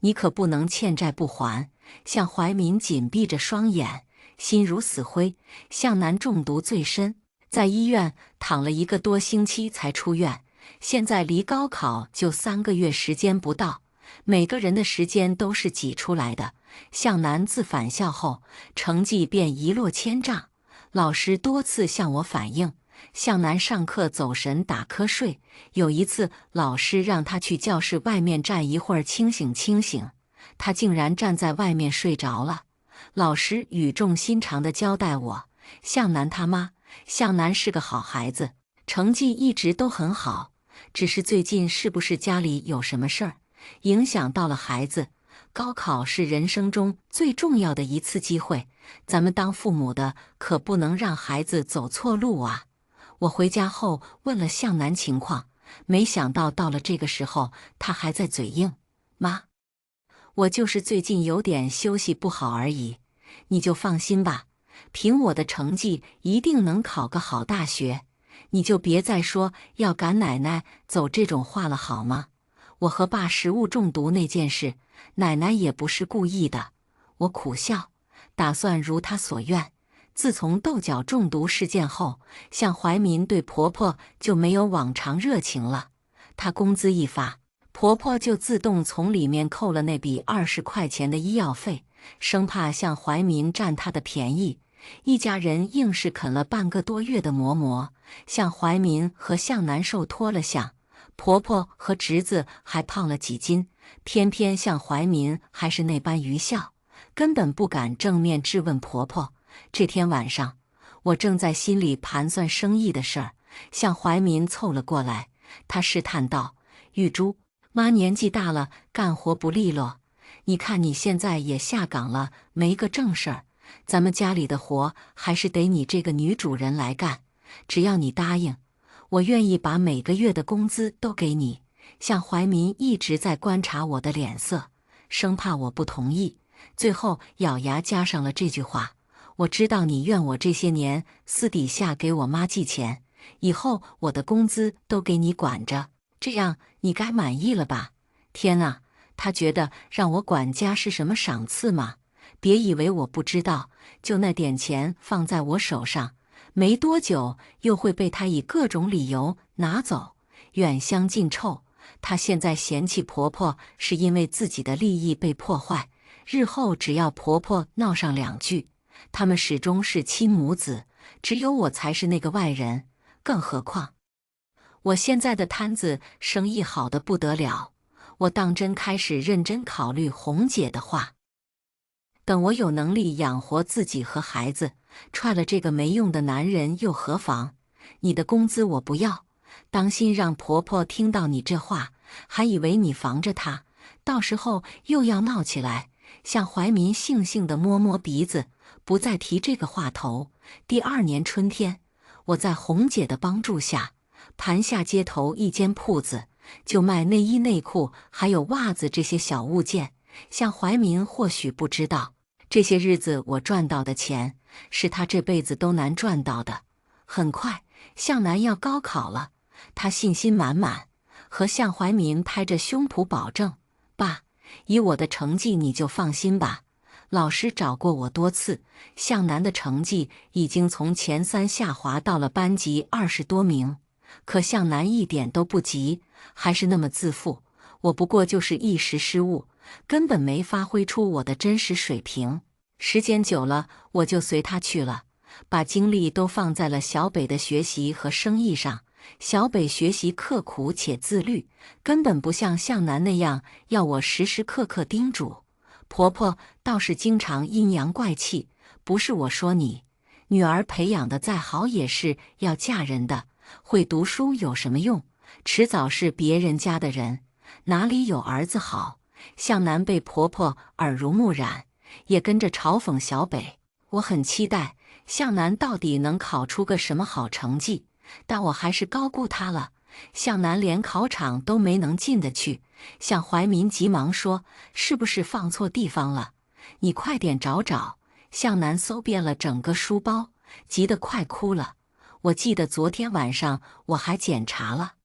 A: 你可不能欠债不还。向怀民紧闭着双眼，心如死灰。向南中毒最深，在医院躺了1个多星期才出院，现在离高考就3个月时间不到，每个人的时间都是挤出来的。向南自返校后，成绩便一落千丈，老师多次向我反映，向南上课走神打瞌睡，有一次老师让他去教室外面站一会儿清醒清醒，他竟然站在外面睡着了。老师语重心长地交代我，向南他妈，向南是个好孩子，成绩一直都很好，只是最近是不是家里有什么事儿，影响到了孩子。高考是人生中最重要的一次机会，咱们当父母的可不能让孩子走错路啊。我回家后问了向南情况，没想到到了这个时候，他还在嘴硬：妈，我就是最近有点休息不好而已，你就放心吧，凭我的成绩一定能考个好大学，你就别再说要赶奶奶走这种话了好吗？我和爸食物中毒那件事，奶奶也不是故意的。我苦笑，打算如她所愿。自从豆角中毒事件后，向怀民对婆婆就没有往常热情了。她工资一发，婆婆就自动从里面扣了那笔20块钱的医药费，生怕向怀民占她的便宜。一家人硬是啃了半个多月的馍馍，向怀民和向南受拖了相。婆婆和侄子还胖了几斤，偏偏向怀民还是那般愚孝，根本不敢正面质问婆婆。这天晚上，我正在心里盘算生意的事儿，向怀民凑了过来，他试探道：玉珠，妈年纪大了，干活不利落，你看你现在也下岗了，没个正事儿，咱们家里的活还是得你这个女主人来干，只要你答应，我愿意把每个月的工资都给你。向怀民一直在观察我的脸色，生怕我不同意，最后咬牙加上了这句话：我知道你怨我这些年私底下给我妈寄钱，以后我的工资都给你管着，这样你该满意了吧？天啊，他觉得让我管家是什么赏赐吗？别以为我不知道，就那点钱放在我手上，没多久又会被他以各种理由拿走，远香近臭。她现在嫌弃婆婆，是因为自己的利益被破坏，日后只要婆婆闹上2句，他们始终是亲母子，只有我才是那个外人。更何况，我现在的摊子生意好得不得了，我当真开始认真考虑红姐的话。等我有能力养活自己和孩子，踹了这个没用的男人又何妨？你的工资我不要，当心让婆婆听到你这话，还以为你防着她，到时候又要闹起来。向怀民悻悻地摸摸鼻子，不再提这个话头。第2年春天，我在红姐的帮助下，盘下街头一间铺子，就卖内衣内裤还有袜子这些小物件。向怀民或许不知道，这些日子我赚到的钱，是他这辈子都难赚到的。很快，向南要高考了，他信心满满，和向怀民拍着胸脯保证：爸，以我的成绩你就放心吧。老师找过我多次，向南的成绩已经从前3下滑到了班级20多名，可向南一点都不急，还是那么自负。我不过就是一时失误，根本没发挥出我的真实水平。时间久了，我就随他去了，把精力都放在了小北的学习和生意上。小北学习刻苦且自律，根本不像向南那样要我时时刻刻叮嘱。婆婆倒是经常阴阳怪气，不是我说你，女儿培养的再好也是要嫁人的，会读书有什么用？迟早是别人家的人，哪里有儿子好？向南被婆婆耳濡目染，也跟着嘲讽小北。我很期待向南到底能考出个什么好成绩，但我还是高估他了。向南连考场都没能进得去，向怀民急忙说：“是不是放错地方了？你快点找找。”向南搜遍了整个书包，急得快哭了。我记得昨天晚上我还检查了，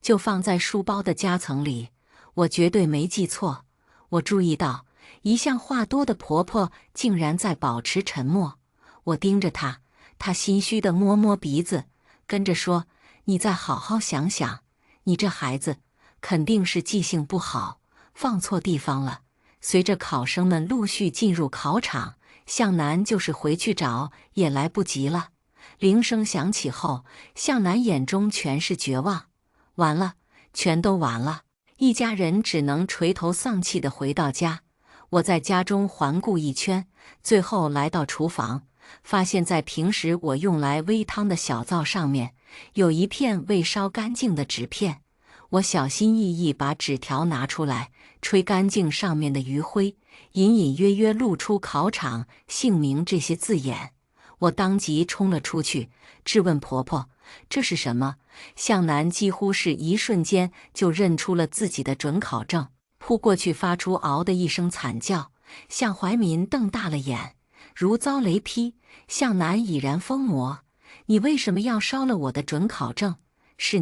A: 就放在书包的夹层里，我绝对没记错。我注意到一向话多的婆婆竟然在保持沉默。我盯着她，她心虚地摸摸鼻子，跟着说：“你再好好想想，你这孩子肯定是记性不好，放错地方了。”随着考生们陆续进入考场，向南就是回去找也来不及了。铃声响起后，向南眼中全是绝望。完了，全都完了！一家人只能垂头丧气地回到家。我在家中环顾一圈，最后来到厨房，发现在平时我用来煨汤的小灶上面，有一片未烧干净的纸片。我小心翼翼把纸条拿出来，吹干净上面的余灰，隐隐约约露出考场姓名这些字眼。我当即冲了出去，质问婆婆：“这是什么？”向南几乎是一瞬间就认出了自己的准考证，扑过去发出“嗷”的一声惨叫。向怀民瞪大了眼，如遭雷劈。向南已然疯魔：“你为什么要烧了我的准考证？是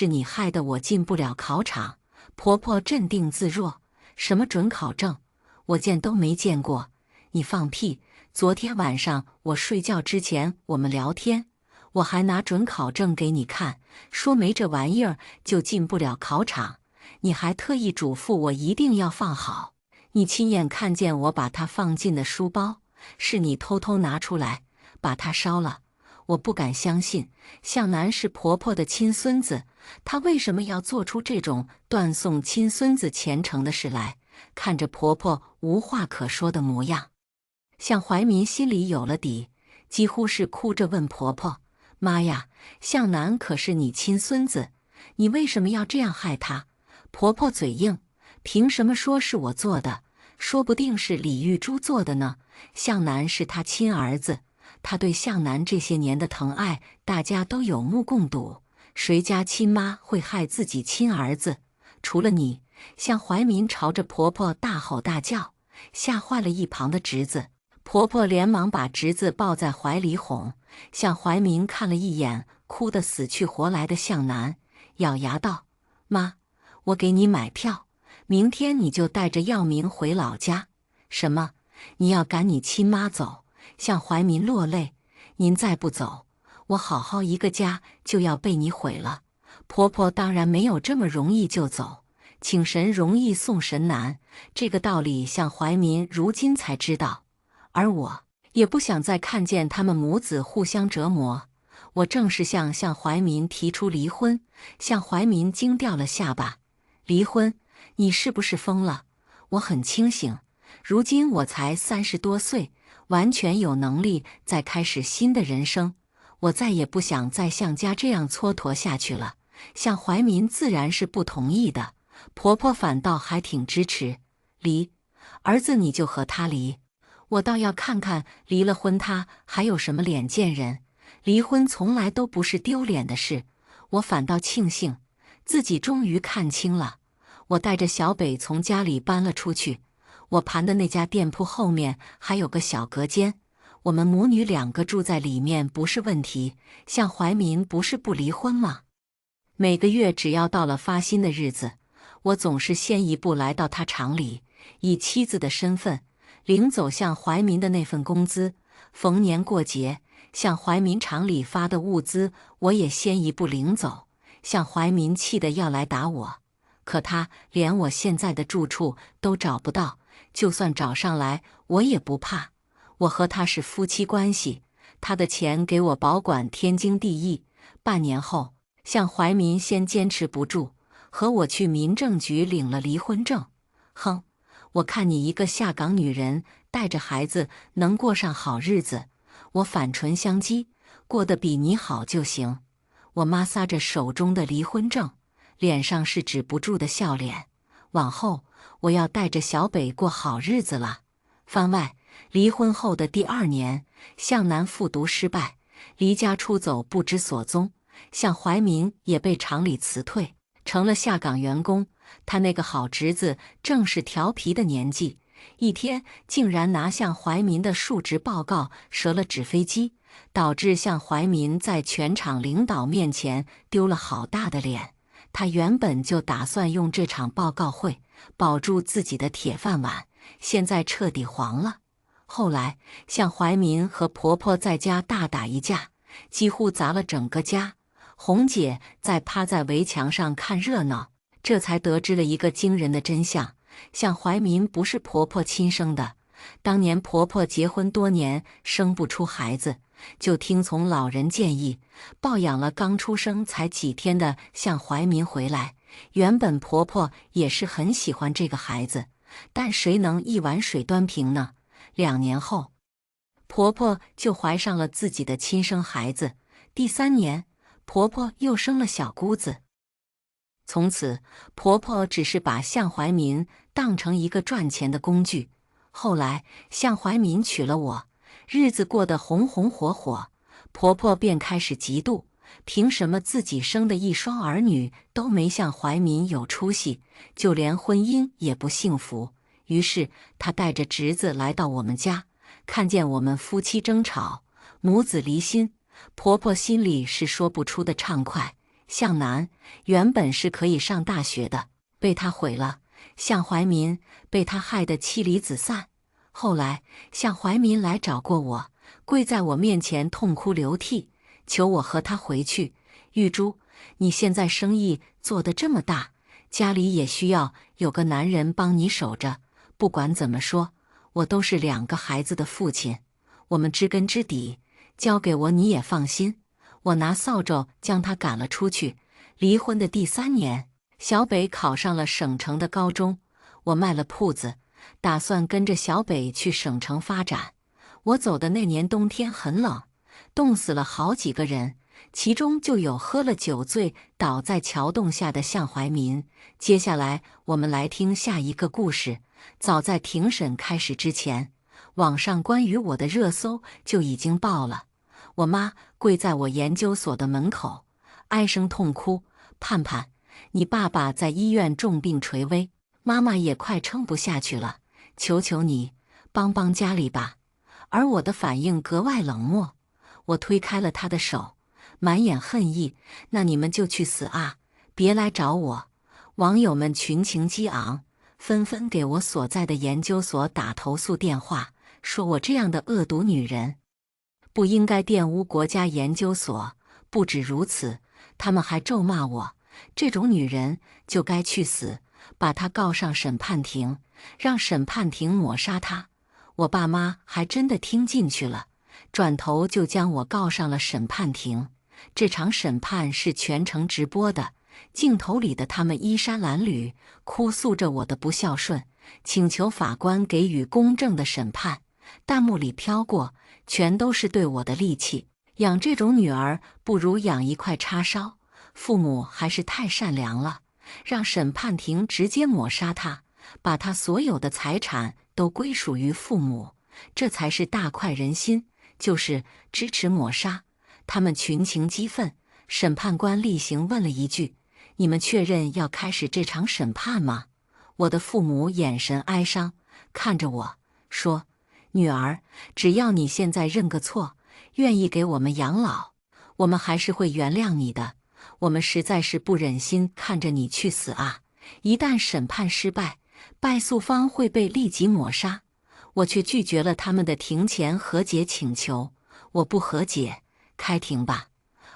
A: 你害得我进不了考场。”婆婆镇定自若：“什么准考证？我见都没见过。你放屁！昨天晚上我睡觉之前我们聊天，我还拿准考证给你看，说没这玩意儿就进不了考场。你还特意嘱咐我一定要放好。你亲眼看见我把它放进了书包，是你偷偷拿出来把它烧了。”我不敢相信，向南是婆婆的亲孙子，她为什么要做出这种断送亲孙子前程的事来？看着婆婆无话可说的模样，向怀民心里有了底，几乎是哭着问婆婆：“妈呀，向南可是你亲孙子，你为什么要这样害他？”婆婆嘴硬：“凭什么说是我做的？说不定是李玉珠做的呢。向南是他亲儿子。”他对向南这些年的疼爱，大家都有目共睹。谁家亲妈会害自己亲儿子？除了你！向怀民朝着婆婆大吼大叫，吓坏了一旁的侄子。婆婆连忙把侄子抱在怀里哄。向怀民看了一眼哭得死去活来的向南，咬牙道：“妈，我给你买票，明天你就带着耀明回老家。”“什么？你要赶你亲妈走？”向怀民落泪：“您再不走，我好好一个家就要被你毁了。”婆婆当然没有这么容易就走，请神容易送神难，这个道理向怀民如今才知道。而我也不想再看见他们母子互相折磨，我正式向怀民提出离婚。向怀民惊掉了下巴：“离婚？你是不是疯了？我很清醒，如今我才30多岁。完全有能力再开始新的人生，我再也不想再向家这样蹉跎下去了。”向怀民自然是不同意的，婆婆反倒还挺支持。离，儿子你就和他离，我倒要看看离了婚他还有什么脸见人。离婚从来都不是丢脸的事，我反倒庆幸自己终于看清了。我带着小北从家里搬了出去。我盘的那家店铺后面还有个小隔间，我们母女2个住在里面不是问题。向怀民不是不离婚吗？每个月只要到了发薪的日子，我总是先一步来到他厂里，以妻子的身份领走向怀民的那份工资。逢年过节，向怀民厂里发的物资，我也先一步领走。向怀民气得要来打我，可他连我现在的住处都找不到。就算找上来，我也不怕。我和他是夫妻关系，他的钱给我保管天经地义。半年后，向怀民先坚持不住，和我去民政局领了离婚证。哼，我看你一个下岗女人，带着孩子能过上好日子，我反唇相讥，过得比你好就行。我妈撒着手中的离婚证，脸上是止不住的笑脸。往后我要带着小北过好日子了。番外，离婚后的第2年，向南复读失败，离家出走不知所踪。向怀民也被厂里辞退，成了下岗员工。他那个好侄子正是调皮的年纪，一天竟然拿向怀民的述职报告折了纸飞机，导致向怀民在全场领导面前丢了好大的脸。他原本就打算用这场报告会保住自己的铁饭碗，现在彻底黄了。后来，向怀民和婆婆在家大打一架，几乎砸了整个家。红姐趴在围墙上看热闹，这才得知了一个惊人的真相：向怀民不是婆婆亲生的。当年婆婆结婚多年生不出孩子，就听从老人建议，抱养了刚出生才几天的向怀民回来。原本婆婆也是很喜欢这个孩子，但谁能一碗水端平呢？2年后，婆婆就怀上了自己的亲生孩子。第3年，婆婆又生了小姑子。从此，婆婆只是把向怀民当成一个赚钱的工具。后来，向怀民娶了我，日子过得红红火火，婆婆便开始嫉妒，凭什么自己生的一双儿女都没向怀民有出息，就连婚姻也不幸福？于是，她带着侄子来到我们家，看见我们夫妻争吵，母子离心，婆婆心里是说不出的畅快。向南原本是可以上大学的，被她毁了。向怀民被他害得妻离子散。后来，向怀民来找过我，跪在我面前痛哭流涕，求我和他回去。玉珠，你现在生意做得这么大，家里也需要有个男人帮你守着。不管怎么说，我都是2个孩子的父亲，我们知根知底，交给我你也放心。我拿扫帚将他赶了出去。离婚的第3年，小北考上了省城的高中，我卖了铺子，打算跟着小北去省城发展。我走的那年冬天很冷，冻死了好几个人，其中就有喝了酒醉倒在桥洞下的向怀民。接下来我们来听下一个故事。早在庭审开始之前，网上关于我的热搜就已经爆了。我妈跪在我研究所的门口，唉声痛哭：盼盼，你爸爸在医院重病垂危，妈妈也快撑不下去了，求求你帮帮家里吧。而我的反应格外冷漠，我推开了他的手，满眼恨意：那你们就去死啊，别来找我。网友们群情激昂，纷纷给我所在的研究所打投诉电话，说我这样的恶毒女人不应该玷污国家研究所。不止如此，他们还咒骂我，这种女人就该去死，把她告上审判庭，让审判庭抹杀她。我爸妈还真的听进去了，转头就将我告上了审判庭。这场审判是全程直播的，镜头里的他们衣衫褴褛，哭诉着我的不孝顺，请求法官给予公正的审判。弹幕里飘过，全都是对我的戾气。养这种女儿不如养一块叉烧，父母还是太善良了，让审判庭直接抹杀她，把她所有的财产都归属于父母，这才是大快人心，就是支持抹杀。他们群情激愤，审判官例行问了一句：你们确认要开始这场审判吗？我的父母眼神哀伤，看着我说：女儿，只要你现在认个错，愿意给我们养老，我们还是会原谅你的。我们实在是不忍心看着你去死啊！一旦审判失败，败诉方会被立即抹杀。我却拒绝了他们的庭前和解请求，我不和解，开庭吧。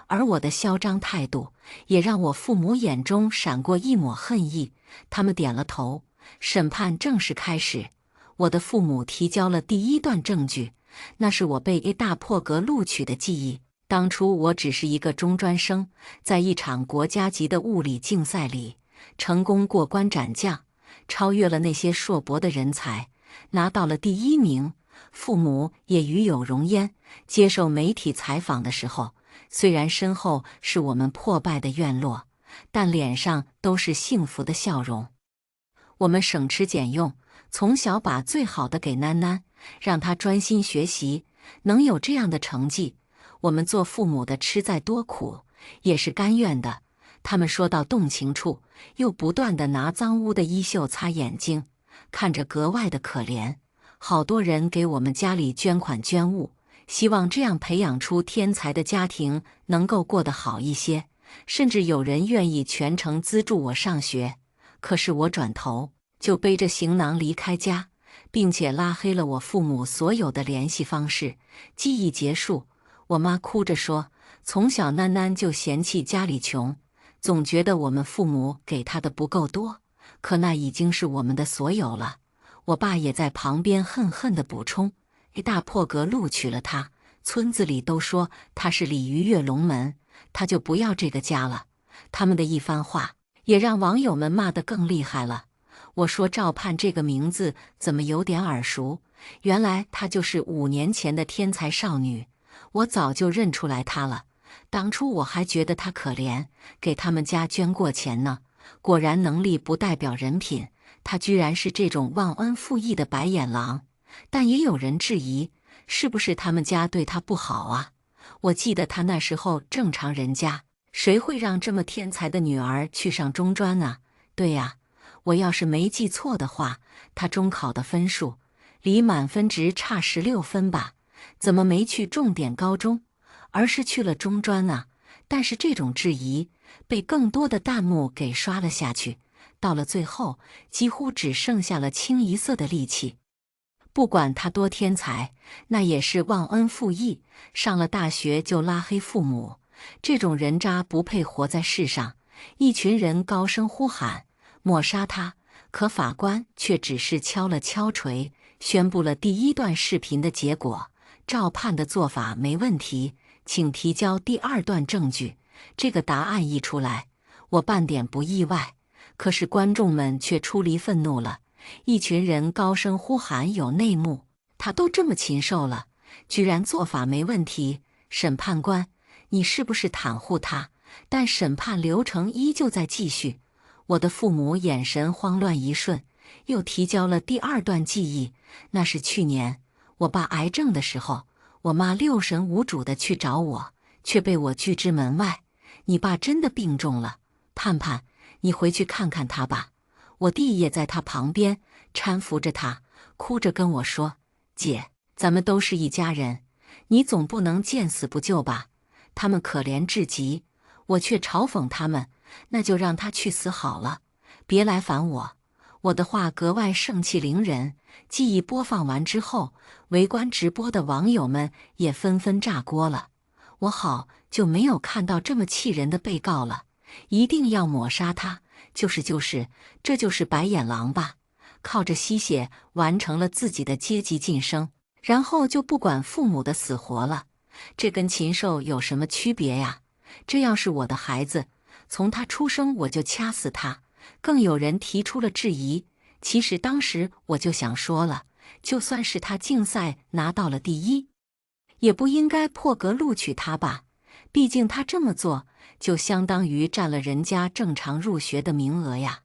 A: 而我的嚣张态度也让我父母眼中闪过一抹恨意，他们点了头。审判正式开始，我的父母提交了第1段证据，那是我被 A 大破格录取的记忆。当初我只是一个中专生，在一场国家级的物理竞赛里，成功过关斩将，超越了那些硕博的人才，拿到了第1名。父母也与有荣焉。接受媒体采访的时候，虽然身后是我们破败的院落，但脸上都是幸福的笑容。我们省吃俭用，从小把最好的给囡囡，让她专心学习，能有这样的成绩，我们做父母的吃再多苦也是甘愿的。他们说到动情处，又不断地拿脏污的衣袖擦眼睛，看着格外的可怜。好多人给我们家里捐款捐物，希望这样培养出天才的家庭能够过得好一些，甚至有人愿意全程资助我上学。可是我转头就背着行囊离开家，并且拉黑了我父母所有的联系方式。记忆结束，我妈哭着说，从小囡囡就嫌弃家里穷，总觉得我们父母给她的不够多，可那已经是我们的所有了。我爸也在旁边恨恨地补充，大破格录取了他，村子里都说他是鲤鱼跃龙门，他就不要这个家了。他们的一番话也让网友们骂得更厉害了。我说赵盼这个名字怎么有点耳熟，原来她就是5年前的天才少女，我早就认出来她了。当初我还觉得她可怜，给他们家捐过钱呢。果然能力不代表人品，她居然是这种忘恩负义的白眼狼。但也有人质疑，是不是他们家对她不好啊？我记得她那时候正常人家，谁会让这么天才的女儿去上中专呢？对呀，我要是没记错的话，她中考的分数离满分值差16分吧？怎么没去重点高中，而是去了中专呢？但是这种质疑被更多的弹幕给刷了下去，到了最后，几乎只剩下了清一色的戾气。不管他多天才，那也是忘恩负义，上了大学就拉黑父母，这种人渣不配活在世上。一群人高声呼喊抹杀他，可法官却只是敲了敲锤，宣布了第1段视频的结果：赵盼的做法没问题，请提交第2段证据。这个答案一出来，我半点不意外，可是观众们却出离愤怒了。一群人高声呼喊有内幕，他都这么禽兽了，居然做法没问题。审判官，你是不是袒护他？但审判流程依旧在继续。我的父母眼神慌乱一瞬，又提交了第2段记忆。那是去年我爸癌症的时候，我妈6神无主的去找我，却被我拒之门外。你爸真的病重了，盼盼，你回去看看他吧。我弟也在他旁边搀扶着他，哭着跟我说：“姐，咱们都是一家人，你总不能见死不救吧？”他们可怜至极，我却嘲讽他们：“那就让他去死好了，别来烦我。”我的话格外盛气凌人。记忆播放完之后，围观直播的网友们也纷纷炸锅了。我好久没有看到这么气人的被告了，一定要抹杀他！这就是白眼狼吧？靠着吸血完成了自己的阶级晋升，然后就不管父母的死活了，这跟禽兽有什么区别呀？这要是我的孩子，从他出生我就掐死他。更有人提出了质疑，其实当时我就想说了，就算是他竞赛拿到了第1，也不应该破格录取他吧？毕竟他这么做，就相当于占了人家正常入学的名额呀。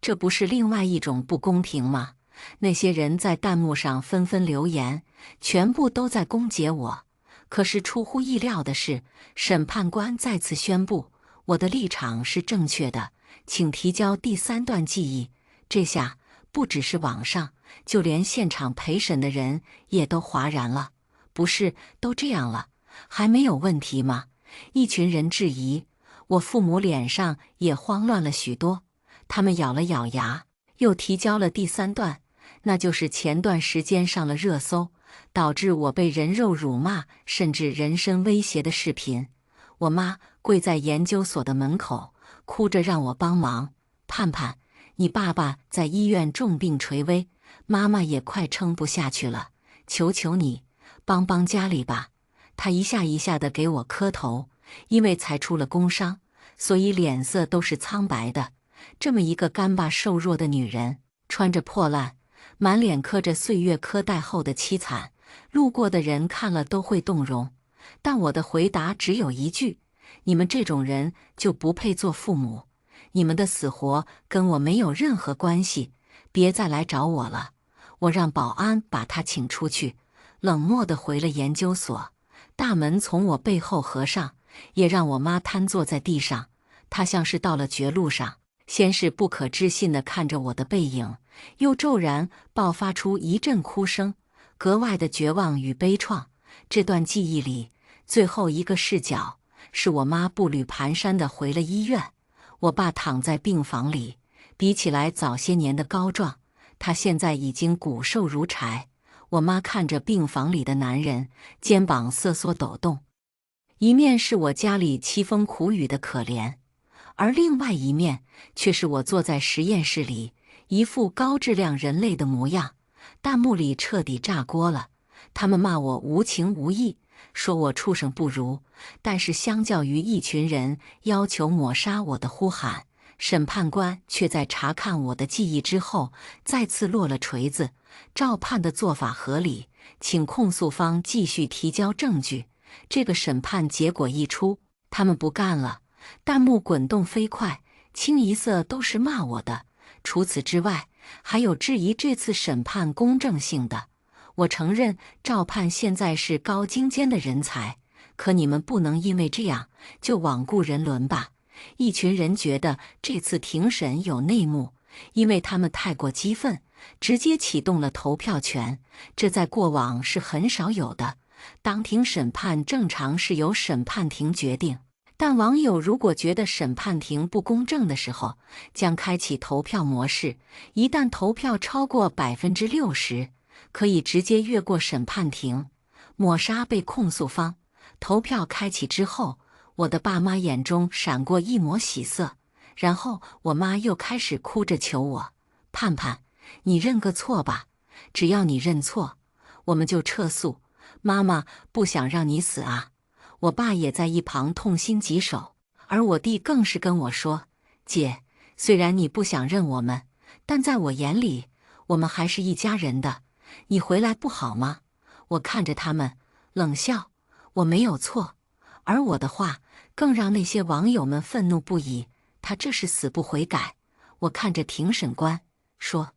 A: 这不是另外一种不公平吗？那些人在弹幕上纷纷留言，全部都在攻讦我。可是出乎意料的是，审判官再次宣布，我的立场是正确的，请提交第3段记忆。这下不只是网上，就连现场陪审的人也都哗然了。不是都这样了，还没有问题吗？一群人质疑，我父母脸上也慌乱了许多。他们咬了咬牙，又提交了第3段，那就是前段时间上了热搜，导致我被人肉辱骂甚至人身威胁的视频。我妈跪在研究所的门口，哭着让我帮忙。盼盼，你爸爸在医院重病垂危，妈妈也快撑不下去了，求求你帮帮家里吧。他一下一下的给我磕头，因为才出了工伤，所以脸色都是苍白的。这么一个干巴瘦弱的女人，穿着破烂，满脸刻着岁月苛待后的凄惨，路过的人看了都会动容。但我的回答只有一句：你们这种人就不配做父母，你们的死活跟我没有任何关系，别再来找我了。我让保安把他请出去，冷漠地回了研究所。大门从我背后合上，也让我妈瘫坐在地上。她像是到了绝路上，先是不可置信地看着我的背影，又骤然爆发出一阵哭声，格外的绝望与悲怆。这段记忆里，最后一个视角是我妈步履蹒跚地回了医院，我爸躺在病房里，比起来早些年的高壮，他现在已经骨瘦如柴。我妈看着病房里的男人，肩膀瑟缩抖动，一面是我家里凄风苦雨的可怜，而另外一面却是我坐在实验室里，一副高质量人类的模样。弹幕里彻底炸锅了，他们骂我无情无义，说我畜生不如。但是相较于一群人要求抹杀我的呼喊，审判官却在查看我的记忆之后，再次落了锤子。赵判的做法合理，请控诉方继续提交证据。这个审判结果一出，他们不干了，弹幕滚动飞快，清一色都是骂我的。除此之外，还有质疑这次审判公正性的。我承认赵判现在是高精尖的人才，可你们不能因为这样就罔顾人伦吧。一群人觉得这次庭审有内幕，因为他们太过激愤，直接启动了投票权，这在过往是很少有的。当庭审判正常是由审判庭决定，但网友如果觉得审判庭不公正的时候，将开启投票模式，一旦投票超过60%，可以直接越过审判庭，抹杀被控诉方。投票开启之后，我的爸妈眼中闪过一抹喜色，然后我妈又开始哭着求我：盼盼，你认个错吧，只要你认错，我们就撤诉。妈妈不想让你死啊！我爸也在一旁痛心疾首，而我弟更是跟我说：姐，虽然你不想认我们，但在我眼里，我们还是一家人的，你回来不好吗？我看着他们，冷笑，我没有错。而我的话更让那些网友们愤怒不已，他这是死不悔改。我看着庭审官说：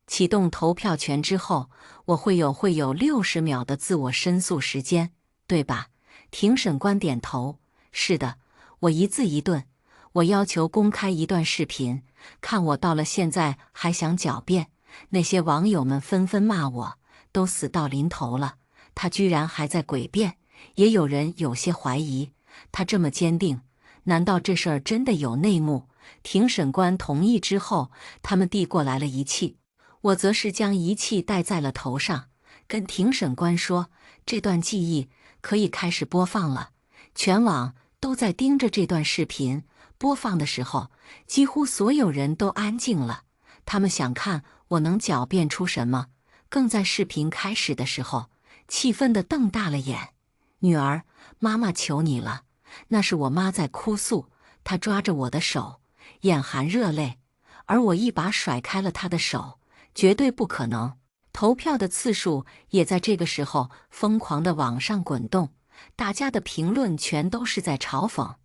A: 启动投票权之后，我会有60秒的自我申诉时间，对吧？庭审官点头，是的。我一字一顿，我要求公开一段视频，看我到了现在还想狡辩。那些网友们纷纷骂我，都死到临头了，他居然还在诡辩。也有人有些怀疑，他这么坚定，难道这事儿真的有内幕？庭审官同意之后，他们递过来了仪器，我则是将仪器戴在了头上，跟庭审官说，这段记忆可以开始播放了。全网都在盯着这段视频，播放的时候，几乎所有人都安静了，他们想看我能狡辩出什么。更在视频开始的时候，气愤地瞪大了眼。女儿，妈妈求你了。那是我妈在哭诉，她抓着我的手，眼含热泪，而我一把甩开了她的手，绝对不可能。投票的次数也在这个时候疯狂地往上滚动，大家的评论全都是在嘲讽。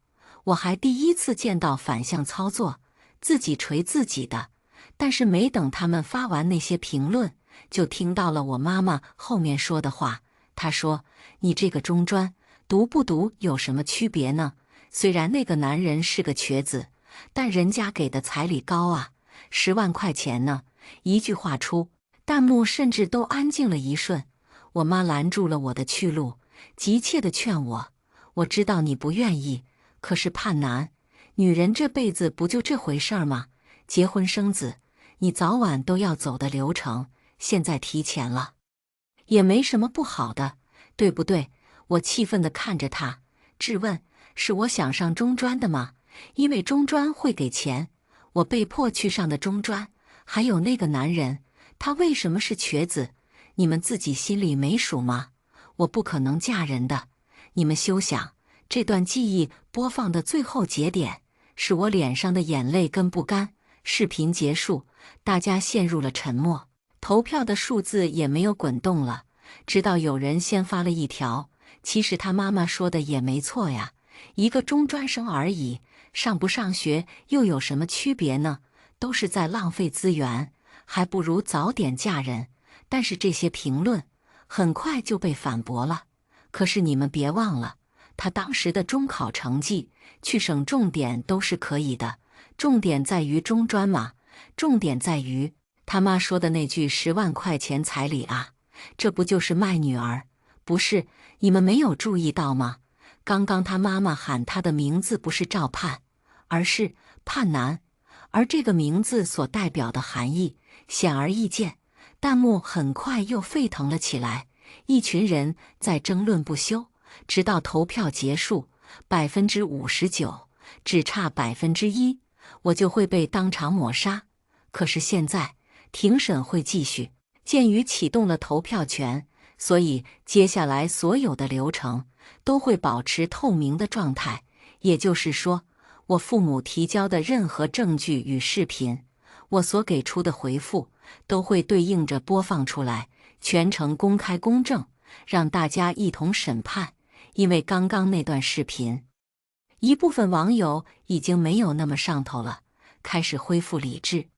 A: 我还第一次见到反向操作，自己锤自己的。但是没等他们发完那些评论，就听到了我妈妈后面说的话。她说：你这个中专读不读有什么区别呢？虽然那个男人是个瘸子，但人家给的彩礼高啊，10万块钱呢。一句话出，弹幕甚至都安静了一瞬。我妈拦住了我的去路，急切地劝我：我知道你不愿意，可是盼男，女人这辈子不就这回事儿吗？结婚生子，你早晚都要走的流程，现在提前了，也没什么不好的，对不对？我气愤地看着他，质问：是我想上中专的吗？因为中专会给钱，我被迫去上的中专。还有那个男人，他为什么是瘸子？你们自己心里没数吗？我不可能嫁人的，你们休想。这段记忆播放的最后节点，是我脸上的眼泪跟不甘。视频结束，大家陷入了沉默，投票的数字也没有滚动了。直到有人先发了一条：其实他妈妈说的也没错呀，一个中专生而已，上不上学又有什么区别呢？都是在浪费资源，还不如早点嫁人。但是这些评论很快就被反驳了。可是你们别忘了，他当时的中考成绩去省重点都是可以的，重点在于中专嘛，重点在于他妈说的那句10万块钱彩礼啊，这不就是卖女儿？不是，你们没有注意到吗？刚刚他妈妈喊他的名字不是赵盼，而是盼南，而这个名字所代表的含义显而易见。弹幕很快又沸腾了起来，一群人在争论不休，直到投票结束，59%，只差1%，我就会被当场抹杀。可是现在庭审会继续，鉴于启动了投票权，所以接下来所有的流程都会保持透明的状态。也就是说，我父母提交的任何证据与视频，我所给出的回复都会对应着播放出来，全程公开公正，让大家一同审判。因为刚刚那段视频，一部分网友已经没有那么上头了，开始恢复理智，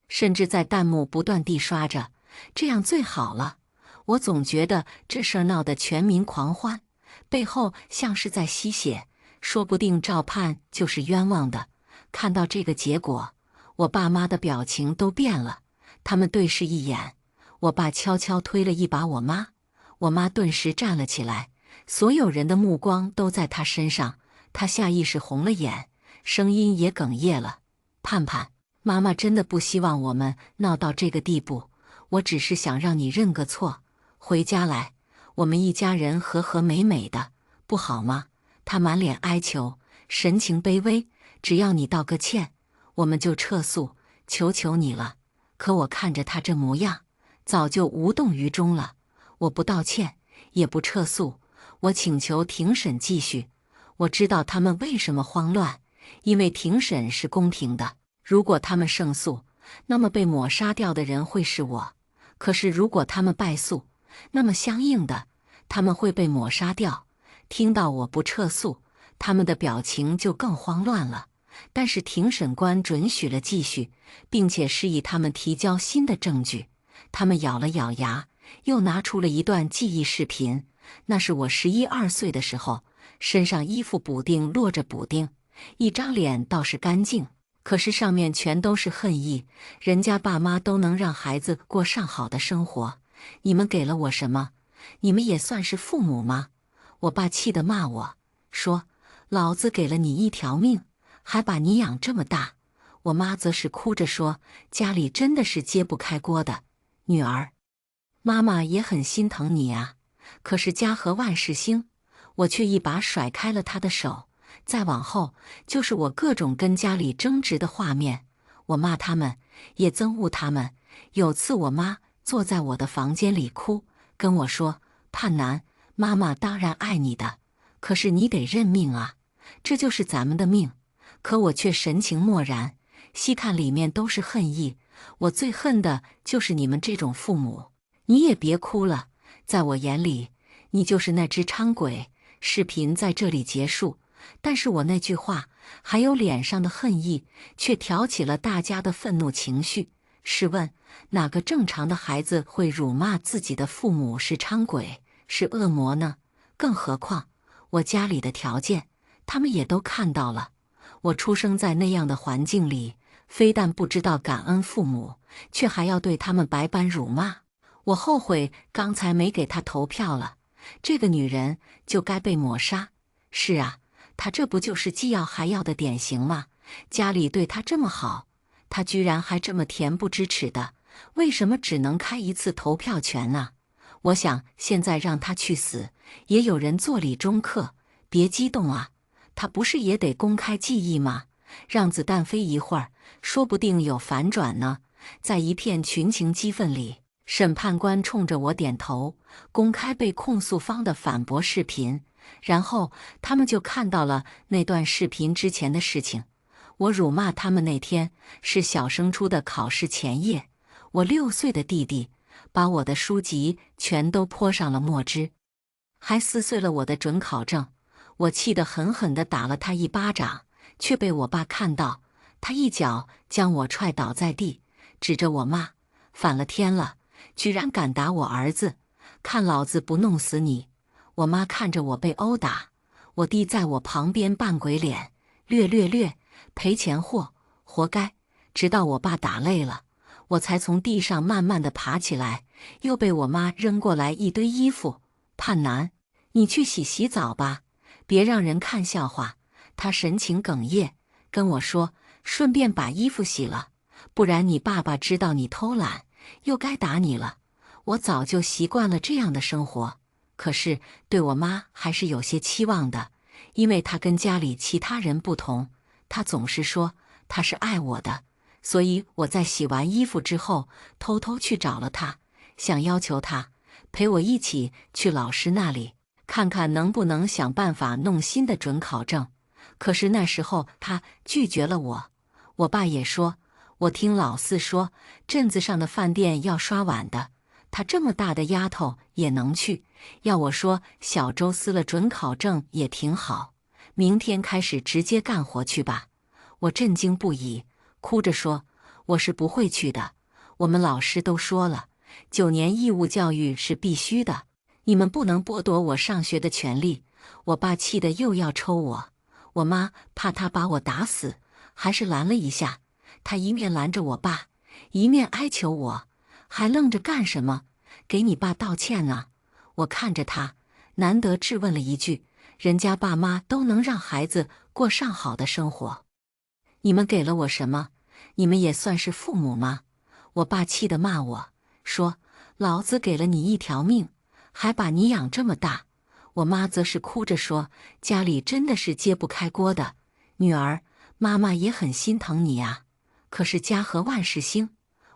A: 甚至在弹幕不断地刷着这样最好了。我总觉得这事儿闹得全民狂欢，背后像是在吸血，说不定赵盼就是冤枉的。看到这个结果，我爸妈的表情都变了，他们对视一眼，我爸悄悄推了一把我妈，我妈顿时站了起来，所有人的目光都在她身上，她下意识红了眼，声音也哽咽了。盼盼，妈妈真的不希望我们闹到这个地步，我只是想让你认个错，回家来，我们一家人和和美美的，不好吗？她满脸哀求，神情卑微，只要你道个歉，我们就撤诉，求求你了。可我看着她这模样，早就无动于衷了。我不道歉，也不撤诉，我请求庭审继续。我知道他们为什么慌乱，因为庭审是公平的。如果他们胜诉，那么被抹杀掉的人会是我；可是如果他们败诉，那么相应的，他们会被抹杀掉。听到我不撤诉，他们的表情就更慌乱了。但是庭审官准许了继续，并且示意他们提交新的证据。他们咬了咬牙，又拿出了一段记忆视频，那是我11、12岁的时候，身上衣服补丁落着补丁，一张脸倒是干净，可是上面全都是恨意。人家爸妈都能让孩子过上好的生活，你们给了我什么？你们也算是父母吗？我爸气得骂我，说老子给了你一条命，还把你养这么大。我妈则是哭着说，家里真的是揭不开锅的，女儿，妈妈也很心疼你啊。可是家和万事兴，我却一把甩开了她的手。再往后就是我各种跟家里争执的画面，我骂他们，也憎恶他们。有次我妈坐在我的房间里哭，跟我说，盼南，妈妈当然爱你的，可是你得认命啊，这就是咱们的命。可我却神情漠然，细看里面都是恨意。我最恨的就是你们这种父母。你也别哭了，在我眼里，你就是那只伥鬼。视频在这里结束，但是我那句话还有脸上的恨意，却挑起了大家的愤怒情绪。试问，哪个正常的孩子会辱骂自己的父母是伥鬼，是恶魔呢？更何况，我家里的条件，他们也都看到了。我出生在那样的环境里，非但不知道感恩父母，却还要对他们百般辱骂。我后悔刚才没给她投票了，这个女人就该被抹杀。是啊，她这不就是既要还要的典型吗？家里对她这么好，她居然还这么恬不知耻的，为什么只能开一次投票权呢？我想现在让她去死，也有人做理中客。别激动啊，她不是也得公开记忆吗？让子弹飞一会儿，说不定有反转呢。在一片群情激愤里，审判官冲着我点头，公开被控诉方的反驳视频，然后他们就看到了那段视频之前的事情。我辱骂他们那天是小升初的考试前夜，我6岁的弟弟把我的书籍全都泼上了墨汁，还撕碎了我的准考证。我气得狠狠地打了他一巴掌，却被我爸看到，他一脚将我踹倒在地，指着我骂，反了天了，居然敢打我儿子，看老子不弄死你！我妈看着我被殴打，我弟在我旁边扮鬼脸，略，赔钱货，活该！直到我爸打累了，我才从地上慢慢的爬起来，又被我妈扔过来一堆衣服。盼南，你去洗澡吧，别让人看笑话。她神情哽咽，跟我说，顺便把衣服洗了，不然你爸爸知道你偷懒，又该打你了。我早就习惯了这样的生活，可是对我妈还是有些期望的，因为她跟家里其他人不同，她总是说她是爱我的，所以我在洗完衣服之后，偷偷去找了她，想要求她陪我一起去老师那里，看看能不能想办法弄新的准考证。可是那时候她拒绝了我。我爸也说，我听老四说，镇子上的饭店要刷碗的，她这么大的丫头也能去。要我说，小周撕了准考证也挺好，明天开始直接干活去吧。我震惊不已，哭着说，我是不会去的。我们老师都说了，9年义务教育是必须的，你们不能剥夺我上学的权利。我爸气得又要抽我，我妈怕他把我打死，还是拦了一下。他一面拦着我爸，一面哀求我，还愣着干什么？给你爸道歉啊！我看着他，难得质问了一句，人家爸妈都能让孩子过上好的生活，你们给了我什么？你们也算是父母吗？我爸气得骂我，说老子给了你一条命，还把你养这么大。我妈则是哭着说，家里真的是揭不开锅的，女儿，妈妈也很心疼你啊。可是家和万事兴，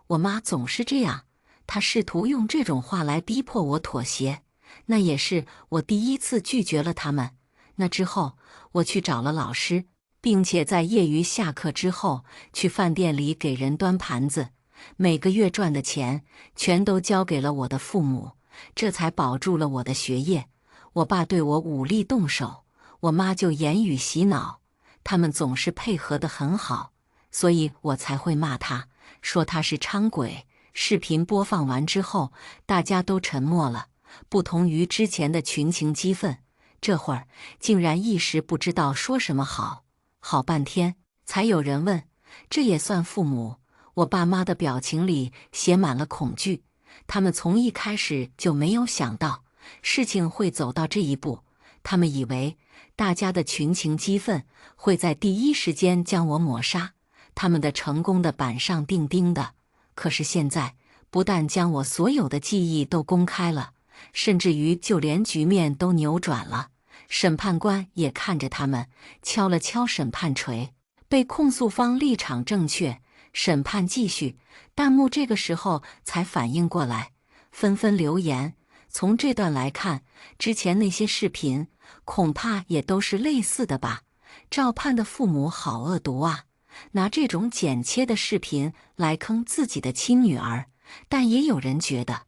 A: 我妈总是这样，她试图用这种话来逼迫我妥协。那也是我第一次拒绝了他们。那之后，我去找了老师，并且在业余下课之后去饭店里给人端盘子，每个月赚的钱全都交给了我的父母，这才保住了我的学业。我爸对我武力动手，我妈就言语洗脑，他们总是配合得很好，所以我才会骂他，说他是伥鬼。视频播放完之后，大家都沉默了，不同于之前的群情激愤，这会儿竟然一时不知道说什么好。好半天才有人问，这也算父母？我爸妈的表情里写满了恐惧，他们从一开始就没有想到事情会走到这一步，他们以为大家的群情激愤会在第一时间将我抹杀，他们的成功的板上钉钉的。可是现在不但将我所有的记忆都公开了，甚至于就连局面都扭转了。审判官也看着他们，敲了敲审判锤。被控诉方立场正确，审判继续。弹幕这个时候才反应过来，纷纷留言。从这段来看，之前那些视频恐怕也都是类似的吧。赵盼的父母好恶毒啊，拿这种剪切的视频来坑自己的亲女儿。但也有人觉得，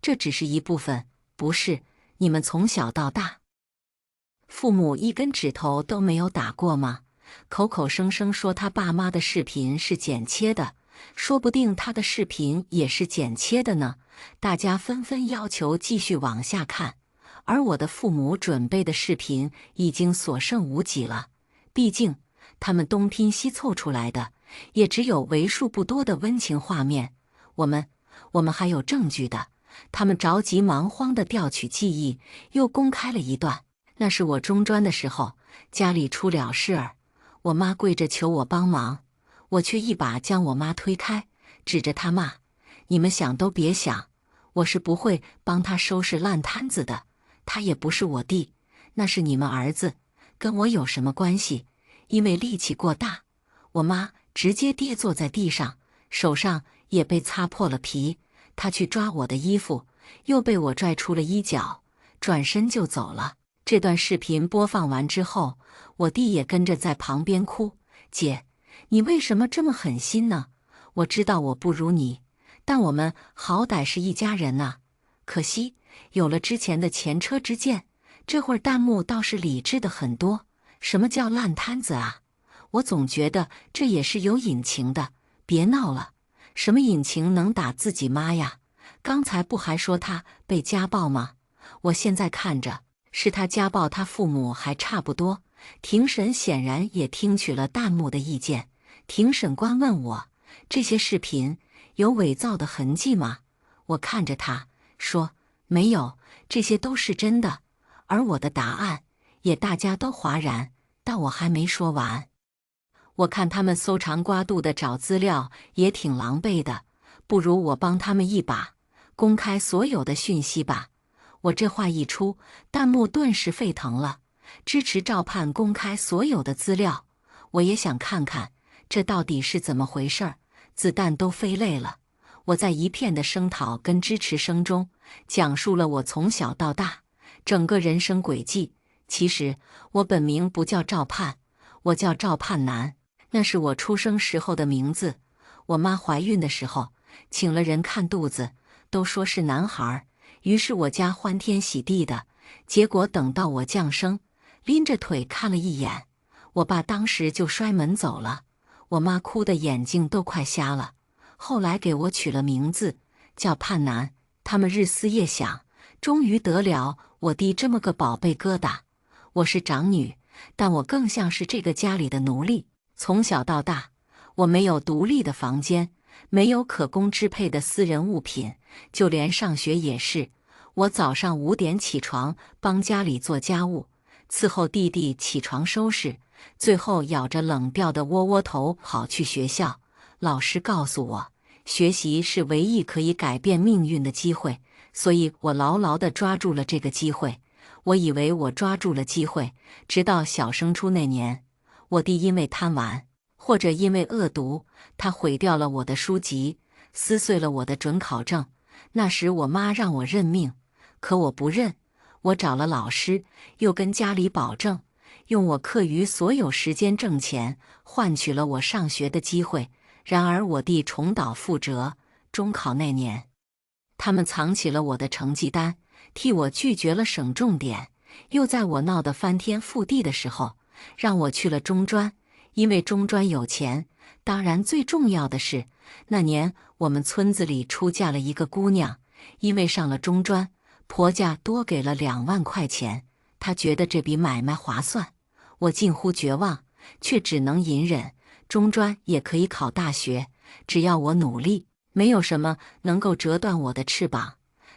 A: 这只是一部分，不是？你们从小到大，父母一根指头都没有打过吗？口口声声说他爸妈的视频是剪切的，说不定他的视频也是剪切的呢。大家纷纷要求继续往下看，而我的父母准备的视频已经所剩无几了。毕竟他们东拼西凑出来的，也只有为数不多的温情画面。我们还有证据的。他们着急忙慌地调取记忆，又公开了一段。那是我中专的时候，家里出了事儿，我妈跪着求我帮忙，我却一把将我妈推开，指着她骂：“你们想都别想，我是不会帮他收拾烂摊子的。他也不是我弟，那是你们儿子，跟我有什么关系？”因为力气过大，我妈直接跌坐在地上，手上也被擦破了皮。她去抓我的衣服，又被我拽出了衣角，转身就走了。这段视频播放完之后，我弟也跟着在旁边哭：“姐，你为什么这么狠心呢？我知道我不如你，但我们好歹是一家人呐。”可惜有了之前的前车之鉴，这会儿弹幕倒是理智的很多。什么叫烂摊子啊？我总觉得这也是有隐情的。别闹了，什么隐情能打自己妈呀？刚才不还说他被家暴吗？我现在看着是他家暴他父母还差不多，庭审显然也听取了弹幕的意见。庭审官问我：“这些视频有伪造的痕迹吗？”我看着他说：“没有，这些都是真的。”而我的答案也大家都哗然，但我还没说完。我看他们搜肠刮肚的找资料也挺狼狈的，不如我帮他们一把，公开所有的讯息吧。我这话一出，弹幕顿时沸腾了，支持赵盼公开所有的资料。我也想看看这到底是怎么回事儿，子弹都飞累了。我在一片的声讨跟支持声中，讲述了我从小到大整个人生轨迹。其实我本名不叫赵盼，我叫赵盼南，那是我出生时候的名字。我妈怀孕的时候，请了人看肚子，都说是男孩，于是我家欢天喜地的。结果等到我降生，拎着腿看了一眼，我爸当时就摔门走了，我妈哭得眼睛都快瞎了。后来给我取了名字叫盼南，他们日思夜想，终于得了我弟这么个宝贝疙瘩。我是长女，但我更像是这个家里的奴隶。从小到大，我没有独立的房间，没有可供支配的私人物品，就连上学也是。我早上5点起床，帮家里做家务，伺候弟弟起床收拾，最后咬着冷掉的窝窝头跑去学校。老师告诉我，学习是唯一可以改变命运的机会，所以我牢牢地抓住了这个机会。我以为我抓住了机会，直到小升初那年，我弟因为贪玩，或者因为恶毒，他毁掉了我的书籍，撕碎了我的准考证。那时我妈让我认命，可我不认。我找了老师，又跟家里保证，用我课余所有时间挣钱，换取了我上学的机会。然而我弟重蹈覆辙，中考那年，他们藏起了我的成绩单，替我拒绝了省重点，又在我闹得翻天覆地的时候，让我去了中专，因为中专有钱。当然最重要的是，那年我们村子里出嫁了一个姑娘，因为上了中专，婆家多给了2万块钱，她觉得这笔买卖划算。我近乎绝望，却只能隐忍。中专也可以考大学，只要我努力，没有什么能够折断我的翅膀。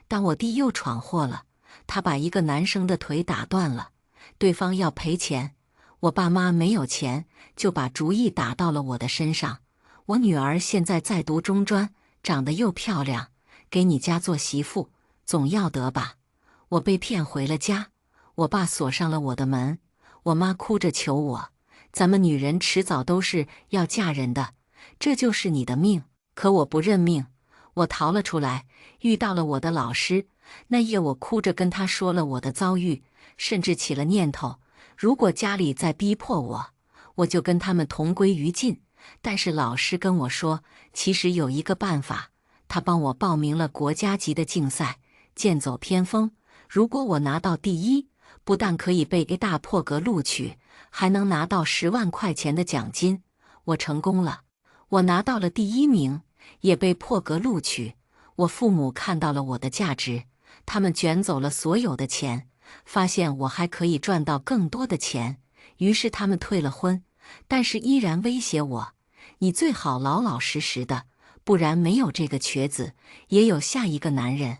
A: 但我弟又闯祸了，他把一个男生的腿打断了，对方要赔钱，我爸妈没有钱，就把主意打到了我的身上。我女儿现在在读中专，长得又漂亮，给你家做媳妇，总要得吧。我被骗回了家，我爸锁上了我的门，我妈哭着求我，咱们女人迟早都是要嫁人的，这就是你的命。可我不认命，我逃了出来，遇到了我的老师。那夜我哭着跟他说了我的遭遇，甚至起了念头，如果家里再逼迫我，我就跟他们同归于尽。但是老师跟我说，其实有一个办法，他帮我报名了国家级的竞赛，剑走偏锋。如果我拿到第一，不但可以被大破格录取，还能拿到10万块钱的奖金。我成功了，我拿到了第1名，也被破格录取。我父母看到了我的价值，他们卷走了所有的钱，发现我还可以赚到更多的钱，于是他们退了婚，但是依然威胁我，你最好老老实实的，不然没有这个瘸子，也有下一个男人。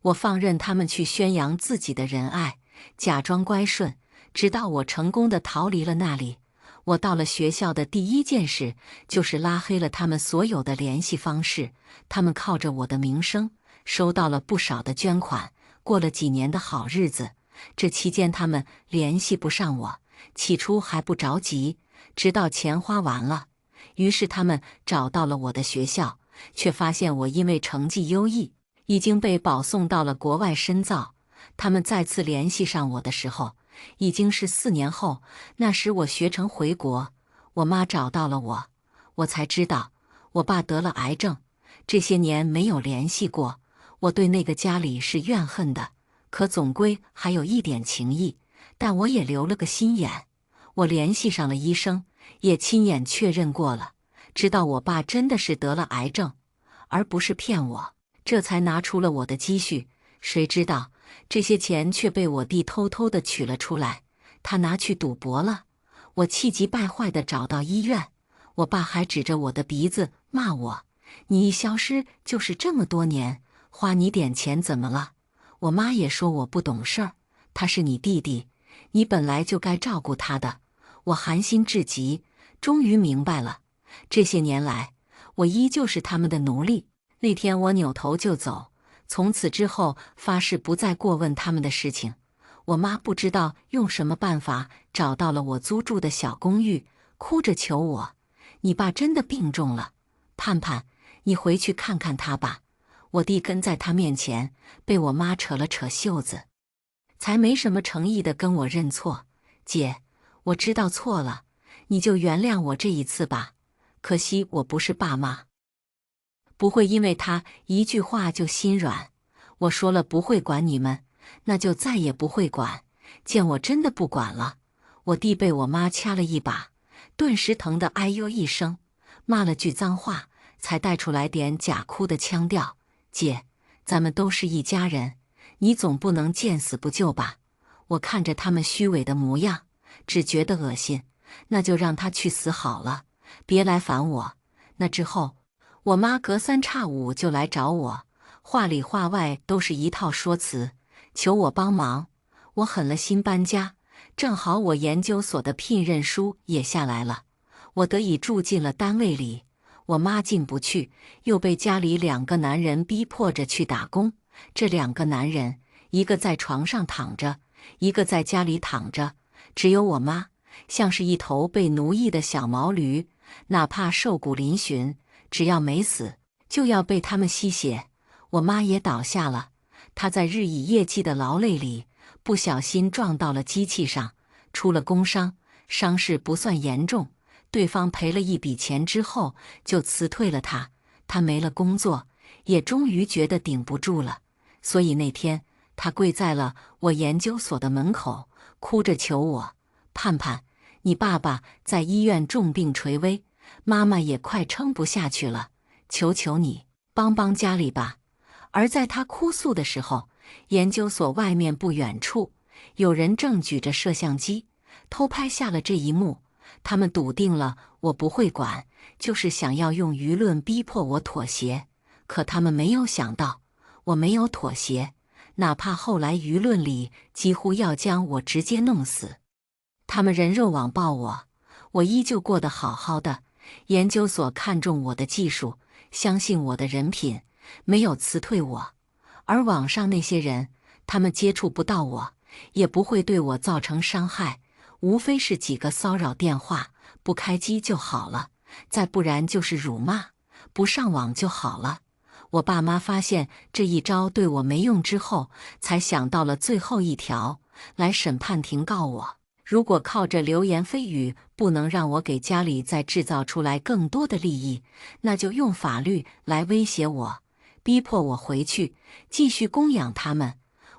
A: 我放任他们去宣扬自己的仁爱，假装乖顺，直到我成功的逃离了那里。我到了学校的第一件事就是拉黑了他们所有的联系方式。他们靠着我的名声收到了不少的捐款，过了几年的好日子。这期间他们联系不上我，起初还不着急，直到钱花完了，于是他们找到了我的学校，却发现我因为成绩优异，已经被保送到了国外深造。他们再次联系上我的时候，已经是4年后。那时我学成回国，我妈找到了我，我才知道我爸得了癌症。这些年没有联系过，我对那个家里是怨恨的，可总归还有一点情谊，但我也留了个心眼。我联系上了医生，也亲眼确认过了，知道我爸真的是得了癌症，而不是骗我，这才拿出了我的积蓄。谁知道这些钱却被我弟偷偷地取了出来，他拿去赌博了。我气急败坏地找到医院，我爸还指着我的鼻子骂我：你一消失就是这么多年，花你点钱怎么了？我妈也说我不懂事儿，他是你弟弟，你本来就该照顾他的。我寒心至极，终于明白了，这些年来，我依旧是他们的奴隶。那天我扭头就走，从此之后发誓不再过问他们的事情。我妈不知道用什么办法找到了我租住的小公寓，哭着求我：你爸真的病重了，盼盼，你回去看看他吧。我弟跟在他面前，被我妈扯了扯袖子，才没什么诚意的跟我认错：姐，我知道错了，你就原谅我这一次吧。可惜我不是爸妈，不会因为他一句话就心软。我说了不会管你们，那就再也不会管。见我真的不管了，我弟被我妈掐了一把，顿时疼得哎呦一声，骂了句脏话，才带出来点假哭的腔调：姐，咱们都是一家人，你总不能见死不救吧？我看着他们虚伪的模样，只觉得恶心，那就让他去死好了，别来烦我。那之后，我妈隔三差五就来找我，话里话外都是一套说辞，求我帮忙。我狠了心搬家，正好我研究所的聘任书也下来了，我得以住进了单位里。我妈进不去，又被家里2个男人逼迫着去打工。这2个男人，一个在床上躺着，一个在家里躺着，只有我妈像是一头被奴役的小毛驴，哪怕瘦骨嶙峋，只要没死，就要被他们吸血。我妈也倒下了，她在日以夜继的劳累里，不小心撞到了机器上，出了工伤，伤势不算严重。对方赔了一笔钱之后，就辞退了她。她没了工作，也终于觉得顶不住了，所以那天她跪在了我研究所的门口，哭着求我：盼盼，你爸爸在医院重病垂危，妈妈也快撑不下去了，求求你帮帮家里吧。而在她哭诉的时候，研究所外面不远处，有人正举着摄像机偷拍下了这一幕。他们笃定了我不会管，就是想要用舆论逼迫我妥协。可他们没有想到，我没有妥协，哪怕后来舆论里几乎要将我直接弄死。他们人肉网暴我，我依旧过得好好的。研究所看重我的技术，相信我的人品，没有辞退我。而网上那些人，他们接触不到我，也不会对我造成伤害，无非是几个骚扰电话，不开机就好了，再不然就是辱骂，不上网就好了。我爸妈发现这一招对我没用之后，才想到了最后一条，来审判庭告我。如果靠着流言蜚语不能让我给家里再制造出来更多的利益，那就用法律来威胁我，逼迫我回去继续供养他们。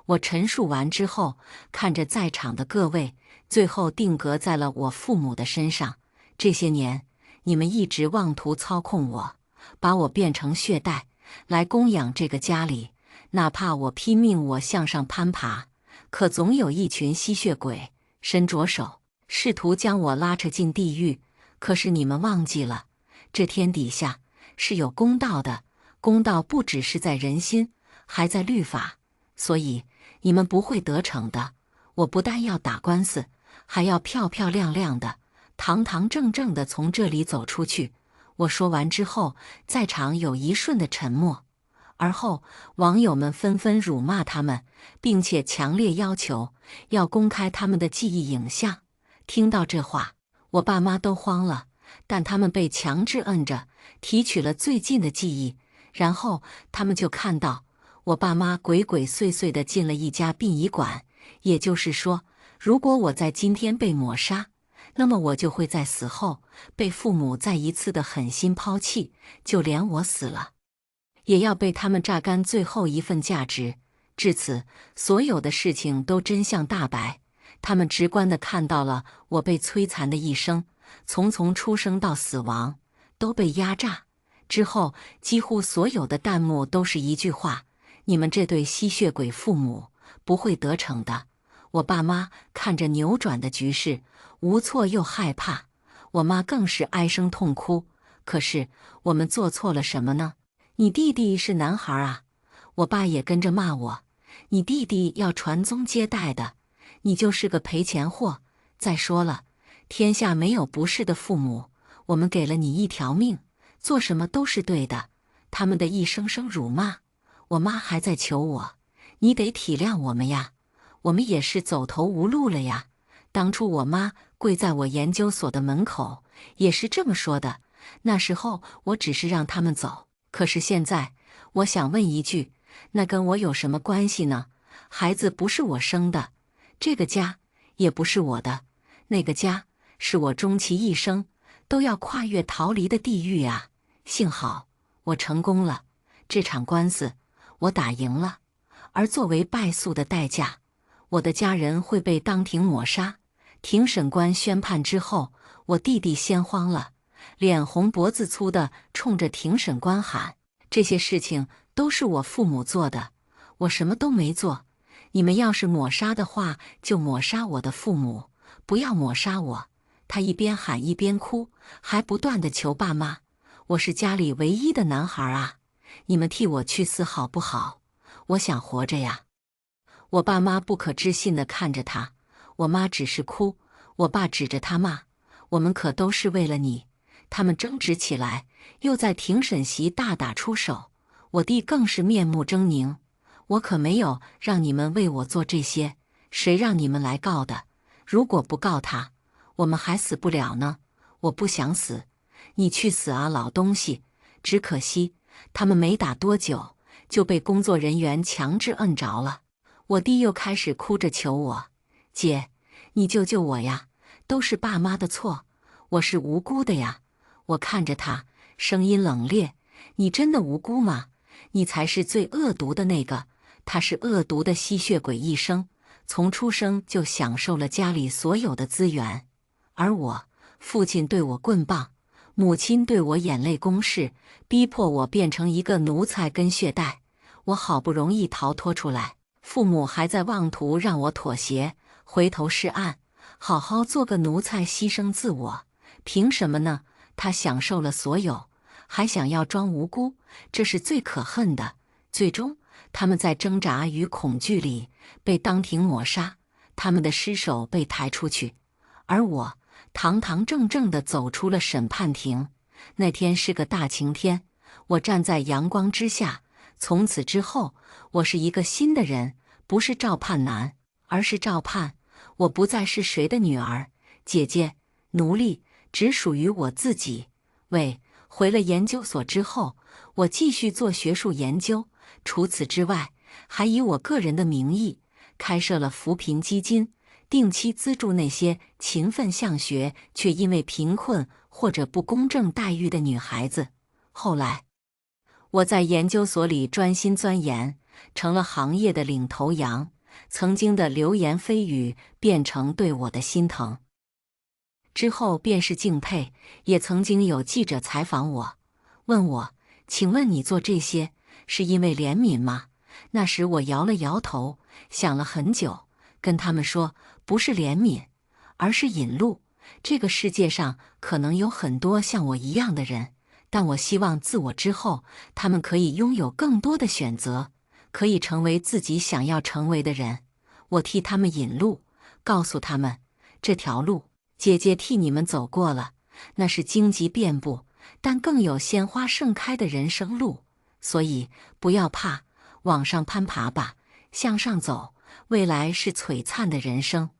A: 我陈述完之后，看着在场的各位，最后定格在了我父母的身上。这些年，你们一直妄图操控我，把我变成血袋，来供养这个家里。哪怕我拼命我向上攀爬，可总有一群吸血鬼伸着手，试图将我拉扯进地狱。可是你们忘记了，这天底下是有公道的，公道不只是在人心，还在律法。所以你们不会得逞的。我不但要打官司，还要漂漂亮亮的、堂堂正正的从这里走出去。我说完之后，在场有一瞬的沉默，而后网友们纷纷辱骂他们，并且强烈要求要公开他们的记忆影像。听到这话，我爸妈都慌了，但他们被强制摁着提取了最近的记忆，然后他们就看到我爸妈鬼鬼祟祟地进了一家殡仪馆。也就是说，如果我在今天被抹杀，那么我就会在死后被父母再一次的狠心抛弃，就连我死了，也要被他们榨干最后一份价值。至此，所有的事情都真相大白。他们直观地看到了我被摧残的一生，从出生到死亡都被压榨。之后，几乎所有的弹幕都是一句话：你们这对吸血鬼父母不会得逞的。我爸妈看着扭转的局势，无措又害怕。我妈更是唉声痛哭。可是我们做错了什么呢？你弟弟是男孩啊！我爸也跟着骂我。你弟弟要传宗接代的，你就是个赔钱货。再说了，天下没有不是的父母，我们给了你一条命，做什么都是对的。他们的一声声辱骂，我妈还在求我，你得体谅我们呀，我们也是走投无路了呀。当初我妈跪在我研究所的门口，也是这么说的。那时候我只是让他们走，可是现在，我想问一句，那跟我有什么关系呢？孩子不是我生的，这个家也不是我的，那个家是我终其一生都要跨越逃离的地狱啊！幸好我成功了，这场官司我打赢了，而作为败诉的代价，我的家人会被当庭抹杀。庭审官宣判之后，我弟弟先慌了，脸红脖子粗的冲着庭审官喊：这些事情都是我父母做的，我什么都没做。你们要是抹杀的话，就抹杀我的父母，不要抹杀我。他一边喊一边哭，还不断地求爸妈：我是家里唯一的男孩啊，你们替我去死好不好？我想活着呀。我爸妈不可置信地看着他，我妈只是哭，我爸指着他骂：我们可都是为了你。他们争执起来，又在庭审席大打出手。我弟更是面目狰狞：我可没有让你们为我做这些，谁让你们来告的？如果不告他，我们还死不了呢。我不想死，你去死啊，老东西！只可惜他们没打多久，就被工作人员强制摁着了。我弟又开始哭着求我：姐，你救救我呀！都是爸妈的错，我是无辜的呀。我看着他，声音冷冽：你真的无辜吗？你才是最恶毒的那个。他是恶毒的吸血鬼一生，从出生就享受了家里所有的资源。而我，父亲对我棍棒，母亲对我眼泪攻势，逼迫我变成一个奴才跟血袋。我好不容易逃脱出来，父母还在妄图让我妥协，回头是岸，好好做个奴才，牺牲自我。凭什么呢？他享受了所有，还想要装无辜，这是最可恨的。最终，他们在挣扎与恐惧里被当庭抹杀，他们的尸首被抬出去，而我堂堂正正地走出了审判庭。那天是个大晴天，我站在阳光之下。从此之后，我是一个新的人，不是赵盼南，而是赵盼。我不再是谁的女儿、姐姐、奴隶，只属于我自己。回了研究所之后，我继续做学术研究，除此之外，还以我个人的名义开设了扶贫基金，定期资助那些勤奋向学却因为贫困或者不公正待遇的女孩子。后来，我在研究所里专心钻研，成了行业的领头羊，曾经的流言蜚语变成对我的心疼。之后便是敬佩，也曾经有记者采访我，问我：请问你做这些是因为怜悯吗？那时我摇了摇头，想了很久，跟他们说，不是怜悯，而是引路。这个世界上可能有很多像我一样的人，但我希望自我之后，他们可以拥有更多的选择，可以成为自己想要成为的人。我替他们引路，告诉他们，这条路姐姐替你们走过了，那是荆棘遍布，但更有鲜花盛开的人生路。所以不要怕，往上攀爬吧，向上走，未来是璀璨的人生。